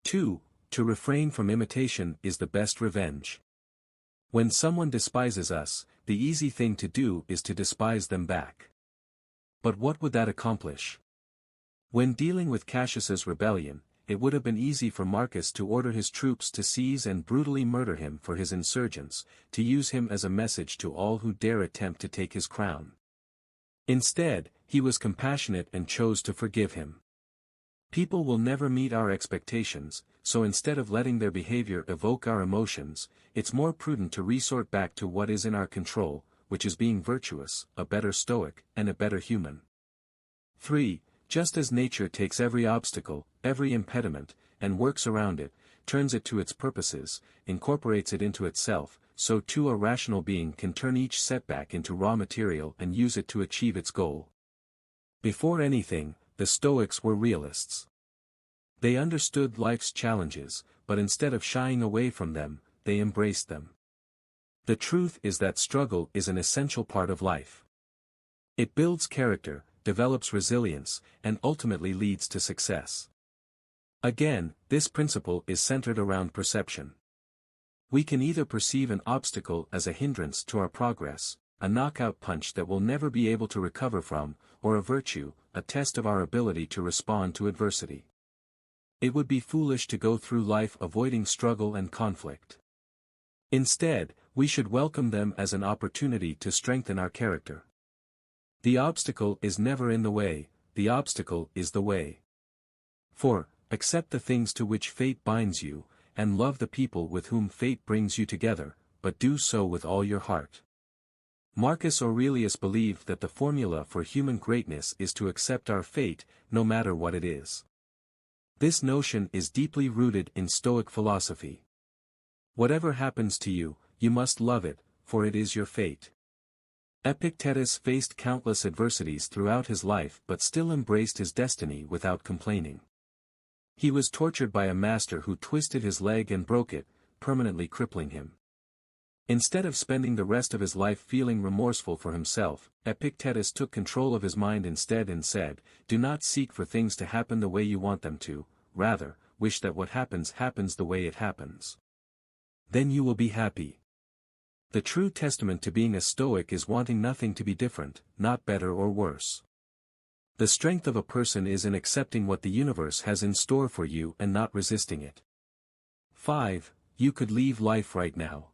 2. To refrain from imitation is the best revenge. When someone despises us, the easy thing to do is to despise them back. But what would that accomplish? When dealing with Cassius's rebellion, it would have been easy for Marcus to order his troops to seize and brutally murder him for his insurgents, to use him as a message to all who dare attempt to take his crown. Instead, he was compassionate and chose to forgive him. People will never meet our expectations, so instead of letting their behavior evoke our emotions, it's more prudent to resort back to what is in our control, which is being virtuous, a better Stoic, and a better human. 3. Just as nature takes every obstacle, every impediment, and works around it, turns it to its purposes, incorporates it into itself, so too a rational being can turn each setback into raw material and use it to achieve its goal. Before anything, the Stoics were realists. They understood life's challenges, but instead of shying away from them, they embraced them. The truth is that struggle is an essential part of life. It builds character, develops resilience, and ultimately leads to success. Again, this principle is centered around perception. We can either perceive an obstacle as a hindrance to our progress, a knockout punch that we'll never be able to recover from, or a virtue, a test of our ability to respond to adversity. It would be foolish to go through life avoiding struggle and conflict. Instead, we should welcome them as an opportunity to strengthen our character. The obstacle is never in the way, the obstacle is the way. 4. Accept the things to which fate binds you, and love the people with whom fate brings you together, but do so with all your heart. Marcus Aurelius believed that the formula for human greatness is to accept our fate, no matter what it is. This notion is deeply rooted in Stoic philosophy. Whatever happens to you, you must love it, for it is your fate. Epictetus faced countless adversities throughout his life but still embraced his destiny without complaining. He was tortured by a master who twisted his leg and broke it, permanently crippling him. Instead of spending the rest of his life feeling remorseful for himself, Epictetus took control of his mind instead and said, "Do not seek for things to happen the way you want them to, rather, wish that what happens happens the way it happens. Then you will be happy." The true testament to being a Stoic is wanting nothing to be different, not better or worse. The strength of a person is in accepting what the universe has in store for you and not resisting it. 5. You could leave life right now.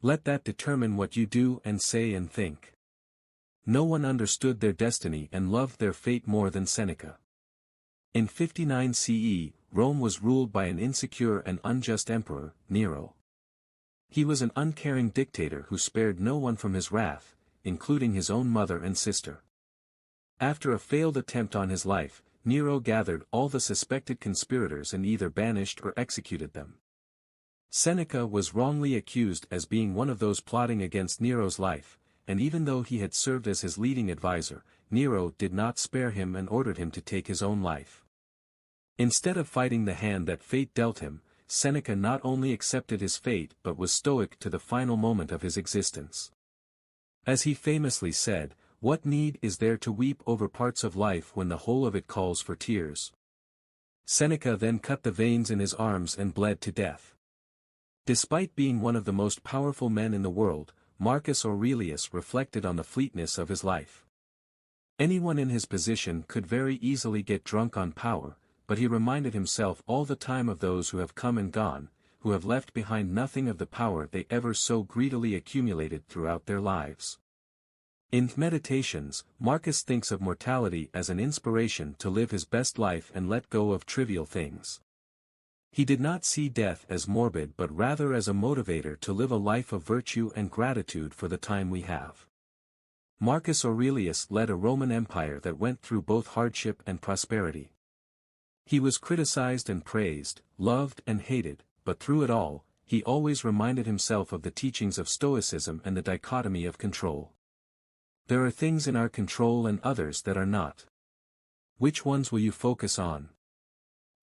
Let that determine what you do and say and think. No one understood their destiny and loved their fate more than Seneca. In 59 CE, Rome was ruled by an insecure and unjust emperor, Nero. He was an uncaring dictator who spared no one from his wrath, including his own mother and sister. After a failed attempt on his life, Nero gathered all the suspected conspirators and either banished or executed them. Seneca was wrongly accused as being one of those plotting against Nero's life, and even though he had served as his leading advisor, Nero did not spare him and ordered him to take his own life. Instead of fighting the hand that fate dealt him, Seneca not only accepted his fate but was stoic to the final moment of his existence. As he famously said, "What need is there to weep over parts of life when the whole of it calls for tears?" Seneca then cut the veins in his arms and bled to death. Despite being one of the most powerful men in the world, Marcus Aurelius reflected on the fleetness of his life. Anyone in his position could very easily get drunk on power, but he reminded himself all the time of those who have come and gone, who have left behind nothing of the power they ever so greedily accumulated throughout their lives. In Meditations, Marcus thinks of mortality as an inspiration to live his best life and let go of trivial things. He did not see death as morbid but rather as a motivator to live a life of virtue and gratitude for the time we have. Marcus Aurelius led a Roman Empire that went through both hardship and prosperity. He was criticized and praised, loved and hated, but through it all, he always reminded himself of the teachings of Stoicism and the dichotomy of control. There are things in our control and others that are not. Which ones will you focus on?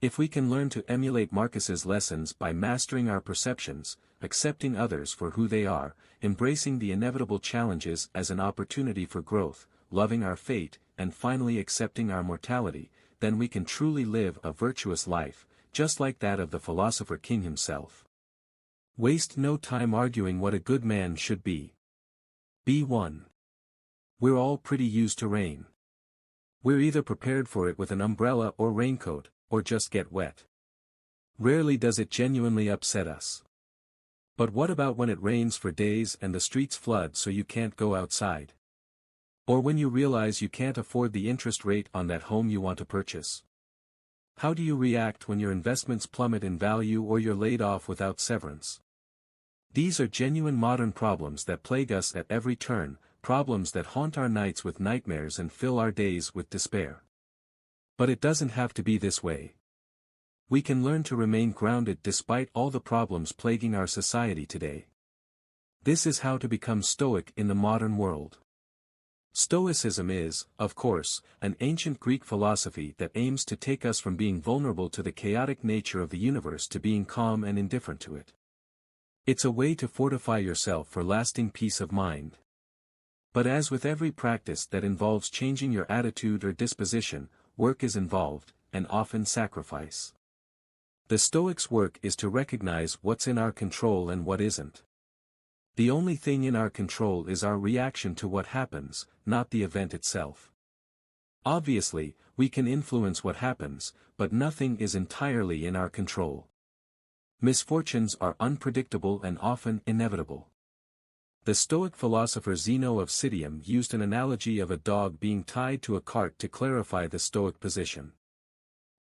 If we can learn to emulate Marcus's lessons by mastering our perceptions, accepting others for who they are, embracing the inevitable challenges as an opportunity for growth, loving our fate, and finally accepting our mortality, then we can truly live a virtuous life, just like that of the philosopher King himself. Waste no time arguing what a good man should be. Be one. We're all pretty used to rain. We're either prepared for it with an umbrella or raincoat, or just get wet. Rarely does it genuinely upset us. But what about when it rains for days and the streets flood so you can't go outside? Or when you realize you can't afford the interest rate on that home you want to purchase? How do you react when your investments plummet in value or you're laid off without severance? These are genuine modern problems that plague us at every turn, problems that haunt our nights with nightmares and fill our days with despair. But it doesn't have to be this way. We can learn to remain grounded despite all the problems plaguing our society today. This is how to become Stoic in the modern world. Stoicism is, of course, an ancient Greek philosophy that aims to take us from being vulnerable to the chaotic nature of the universe to being calm and indifferent to it. It's a way to fortify yourself for lasting peace of mind. But as with every practice that involves changing your attitude or disposition, work is involved, and often sacrifice. The Stoics' work is to recognize what's in our control and what isn't. The only thing in our control is our reaction to what happens, not the event itself. Obviously, we can influence what happens, but nothing is entirely in our control. Misfortunes are unpredictable and often inevitable. The Stoic philosopher Zeno of Citium used an analogy of a dog being tied to a cart to clarify the Stoic position.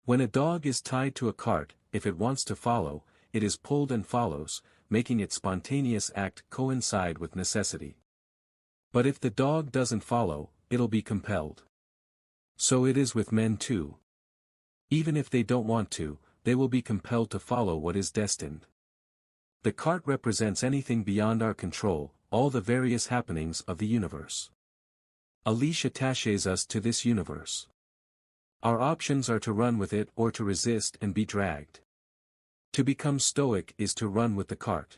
When a dog is tied to a cart, if it wants to follow, it is pulled and follows, making its spontaneous act coincide with necessity. But if the dog doesn't follow, it'll be compelled. So it is with men too. Even if they don't want to, they will be compelled to follow what is destined. The cart represents anything beyond our control, all the various happenings of the universe. A leash attaches us to this universe. Our options are to run with it or to resist and be dragged. To become Stoic is to run with the cart.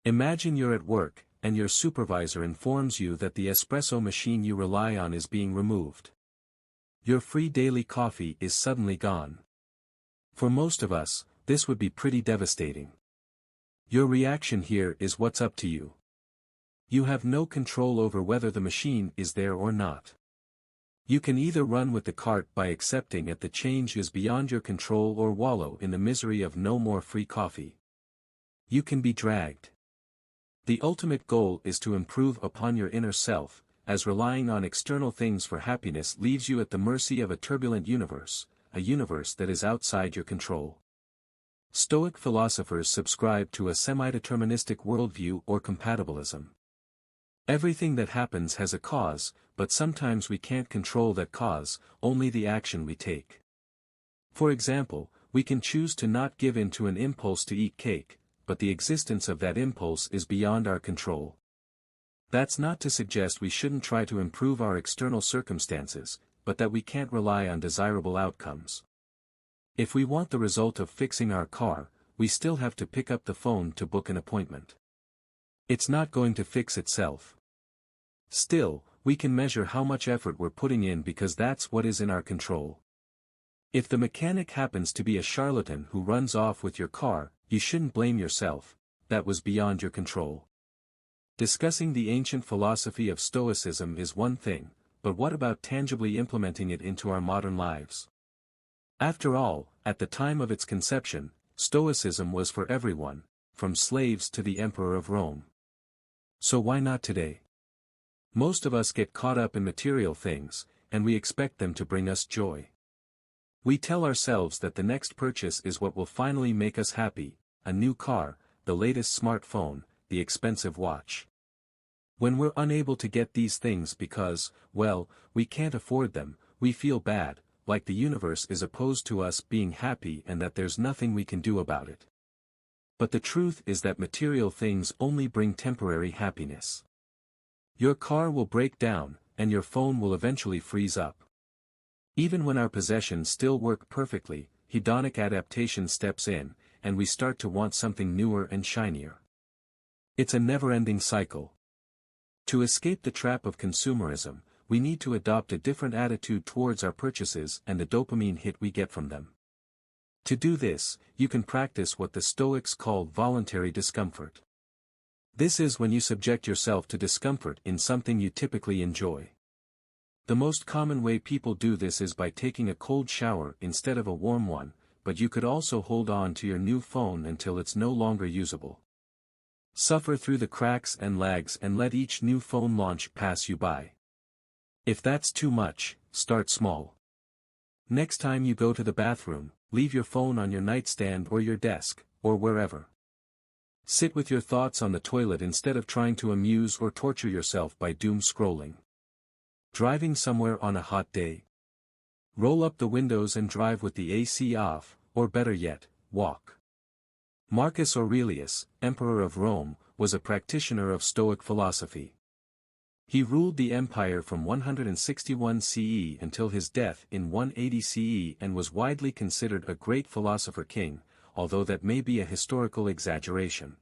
Imagine you're at work, and your supervisor informs you that the espresso machine you rely on is being removed. Your free daily coffee is suddenly gone. For most of us, this would be pretty devastating. Your reaction here is what's up to you. You have no control over whether the machine is there or not. You can either run with the cart by accepting that the change is beyond your control or wallow in the misery of no more free coffee. You can be dragged. The ultimate goal is to improve upon your inner self, as relying on external things for happiness leaves you at the mercy of a turbulent universe, a universe that is outside your control. Stoic philosophers subscribe to a semi-deterministic worldview or compatibilism. Everything that happens has a cause, but sometimes we can't control that cause, only the action we take. For example, we can choose to not give in to an impulse to eat cake, but the existence of that impulse is beyond our control. That's not to suggest we shouldn't try to improve our external circumstances, but that we can't rely on desirable outcomes. If we want the result of fixing our car, we still have to pick up the phone to book an appointment. It's not going to fix itself. Still, we can measure how much effort we're putting in because that's what is in our control. If the mechanic happens to be a charlatan who runs off with your car, you shouldn't blame yourself, that was beyond your control. Discussing the ancient philosophy of Stoicism is one thing, but what about tangibly implementing it into our modern lives? After all, at the time of its conception, Stoicism was for everyone, from slaves to the Emperor of Rome. So why not today? Most of us get caught up in material things, and we expect them to bring us joy. We tell ourselves that the next purchase is what will finally make us happy, a new car, the latest smartphone, the expensive watch. When we're unable to get these things because, well, we can't afford them, we feel bad, like the universe is opposed to us being happy and that there's nothing we can do about it. But the truth is that material things only bring temporary happiness. Your car will break down, and your phone will eventually freeze up. Even when our possessions still work perfectly, hedonic adaptation steps in, and we start to want something newer and shinier. It's a never-ending cycle. To escape the trap of consumerism, we need to adopt a different attitude towards our purchases and the dopamine hit we get from them. To do this, you can practice what the Stoics call voluntary discomfort. This is when you subject yourself to discomfort in something you typically enjoy. The most common way people do this is by taking a cold shower instead of a warm one, but you could also hold on to your new phone until it's no longer usable. Suffer through the cracks and lags and let each new phone launch pass you by. If that's too much, start small. Next time you go to the bathroom, leave your phone on your nightstand or your desk, or wherever. Sit with your thoughts on the toilet instead of trying to amuse or torture yourself by doom scrolling. Driving somewhere on a hot day. Roll up the windows and drive with the AC off, or better yet, walk. Marcus Aurelius, Emperor of Rome, was a practitioner of Stoic philosophy. He ruled the empire from 161 CE until his death in 180 CE and was widely considered a great philosopher king, although that may be a historical exaggeration.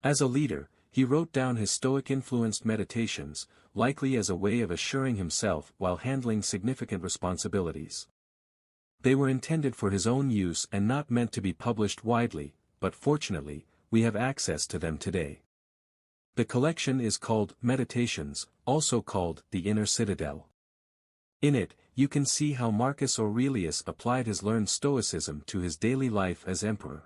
As a leader, he wrote down his Stoic-influenced meditations, likely as a way of assuring himself while handling significant responsibilities. They were intended for his own use and not meant to be published widely, but fortunately, we have access to them today. The collection is called Meditations, also called The Inner Citadel. In it, you can see how Marcus Aurelius applied his learned Stoicism to his daily life as emperor.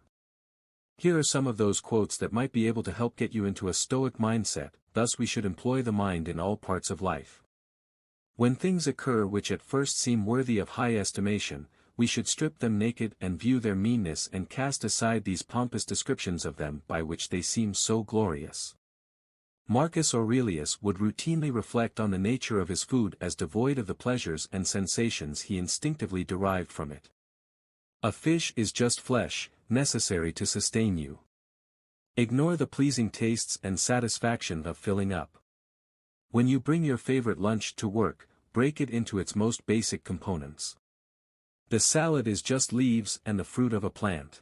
Here are some of those quotes that might be able to help get you into a Stoic mindset. Thus we should employ the mind in all parts of life. When things occur which at first seem worthy of high estimation, we should strip them naked and view their meanness and cast aside these pompous descriptions of them by which they seem so glorious. Marcus Aurelius would routinely reflect on the nature of his food as devoid of the pleasures and sensations he instinctively derived from it. A fish is just flesh, necessary to sustain you. Ignore the pleasing tastes and satisfaction of filling up. When you bring your favorite lunch to work, break it into its most basic components. The salad is just leaves and the fruit of a plant.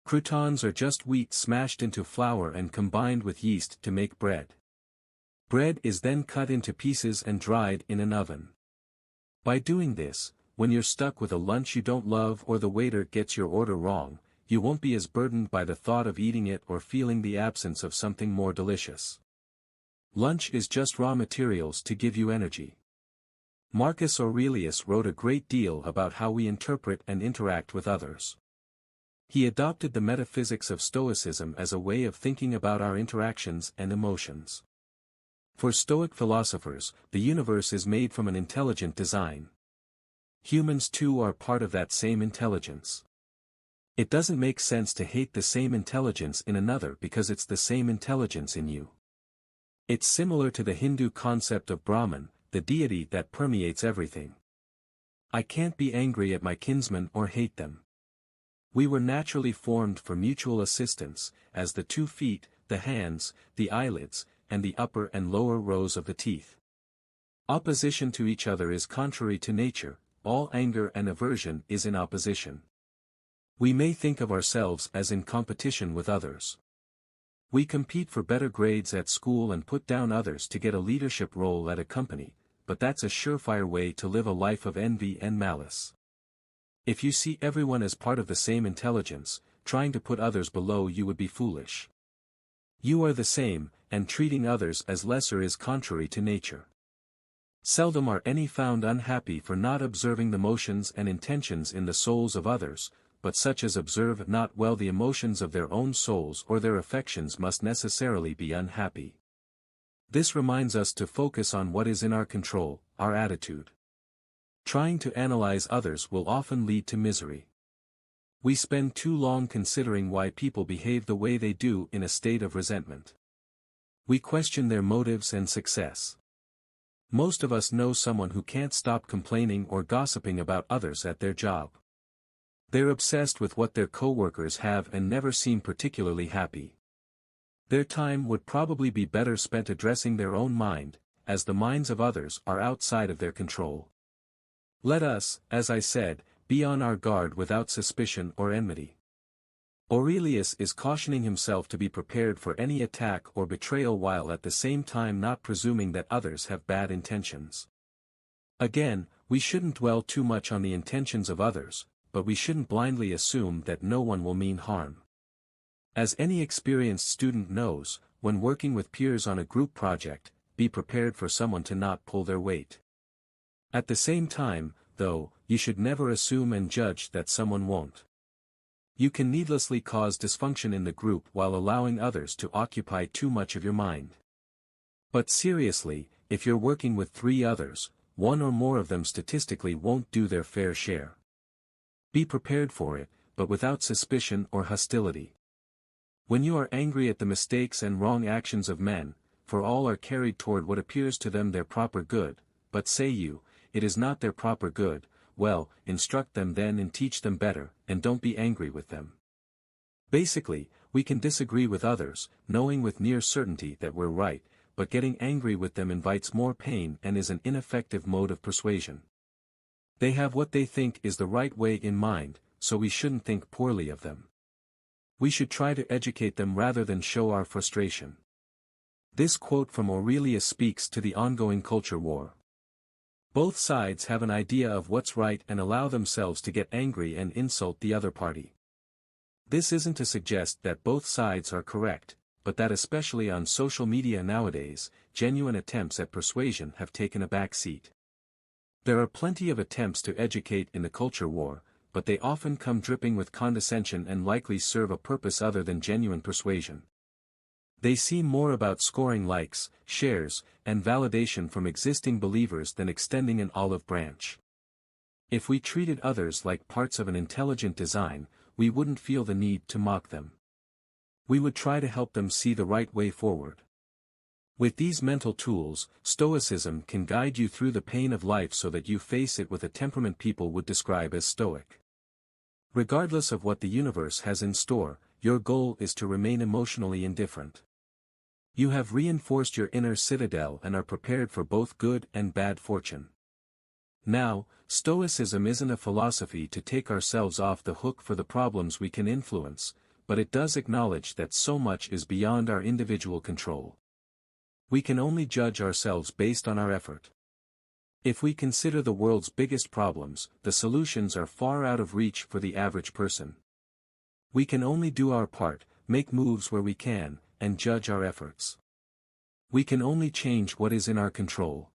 Croutons are just wheat smashed into flour and combined with yeast to make bread. Bread is then cut into pieces and dried in an oven. By doing this, when you're stuck with a lunch you don't love or the waiter gets your order wrong, you won't be as burdened by the thought of eating it or feeling the absence of something more delicious. Lunch is just raw materials to give you energy. Marcus Aurelius wrote a great deal about how we interpret and interact with others. He adopted the metaphysics of Stoicism as a way of thinking about our interactions and emotions. For Stoic philosophers, the universe is made from an intelligent design. Humans too are part of that same intelligence. It doesn't make sense to hate the same intelligence in another because it's the same intelligence in you. It's similar to the Hindu concept of Brahman, the deity that permeates everything. I can't be angry at my kinsmen or hate them. We were naturally formed for mutual assistance, as the 2 feet, the hands, the eyelids, and the upper and lower rows of the teeth. Opposition to each other is contrary to nature, all anger and aversion is in opposition. We may think of ourselves as in competition with others. We compete for better grades at school and put down others to get a leadership role at a company, but that's a surefire way to live a life of envy and malice. If you see everyone as part of the same intelligence, trying to put others below you would be foolish. You are the same, and treating others as lesser is contrary to nature. Seldom are any found unhappy for not observing the motions and intentions in the souls of others, but such as observe not well the emotions of their own souls or their affections must necessarily be unhappy. This reminds us to focus on what is in our control, our attitude. Trying to analyze others will often lead to misery. We spend too long considering why people behave the way they do in a state of resentment. We question their motives and success. Most of us know someone who can't stop complaining or gossiping about others at their job. They're obsessed with what their coworkers have and never seem particularly happy. Their time would probably be better spent addressing their own mind, as the minds of others are outside of their control. Let us, as I said, be on our guard without suspicion or enmity. Aurelius is cautioning himself to be prepared for any attack or betrayal while at the same time not presuming that others have bad intentions. Again, we shouldn't dwell too much on the intentions of others, but we shouldn't blindly assume that no one will mean harm. As any experienced student knows, when working with peers on a group project, be prepared for someone to not pull their weight. At the same time, though, you should never assume and judge that someone won't. You can needlessly cause dysfunction in the group while allowing others to occupy too much of your mind. But seriously, if you're working with 3 others, 1 or more of them statistically won't do their fair share. Be prepared for it, but without suspicion or hostility. When you are angry at the mistakes and wrong actions of men, for all are carried toward what appears to them their proper good, but say you, it is not their proper good, well, instruct them then and teach them better, and don't be angry with them. Basically, we can disagree with others, knowing with near certainty that we're right, but getting angry with them invites more pain and is an ineffective mode of persuasion. They have what they think is the right way in mind, so we shouldn't think poorly of them. We should try to educate them rather than show our frustration. This quote from Aurelius speaks to the ongoing culture war. Both sides have an idea of what's right and allow themselves to get angry and insult the other party. This isn't to suggest that both sides are correct, but that especially on social media nowadays, genuine attempts at persuasion have taken a back seat. There are plenty of attempts to educate in the culture war, but they often come dripping with condescension and likely serve a purpose other than genuine persuasion. They seem more about scoring likes, shares, and validation from existing believers than extending an olive branch. If we treated others like parts of an intelligent design, we wouldn't feel the need to mock them. We would try to help them see the right way forward. With these mental tools, Stoicism can guide you through the pain of life so that you face it with a temperament people would describe as stoic. Regardless of what the universe has in store, your goal is to remain emotionally indifferent. You have reinforced your inner citadel and are prepared for both good and bad fortune. Now, Stoicism isn't a philosophy to take ourselves off the hook for the problems we can influence, but it does acknowledge that so much is beyond our individual control. We can only judge ourselves based on our effort. If we consider the world's biggest problems, the solutions are far out of reach for the average person. We can only do our part, make moves where we can, and judge our efforts. We can only change what is in our control.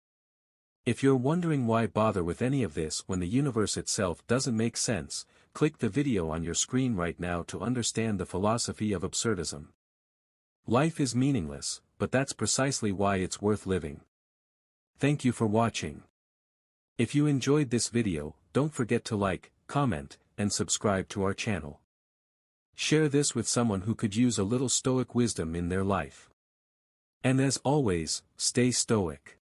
If you're wondering why bother with any of this when the universe itself doesn't make sense, click the video on your screen right now to understand the philosophy of absurdism. Life is meaningless, but that's precisely why it's worth living. Thank you for watching. If you enjoyed this video, don't forget to like, comment, and subscribe to our channel. Share this with someone who could use a little Stoic wisdom in their life. And as always, stay stoic.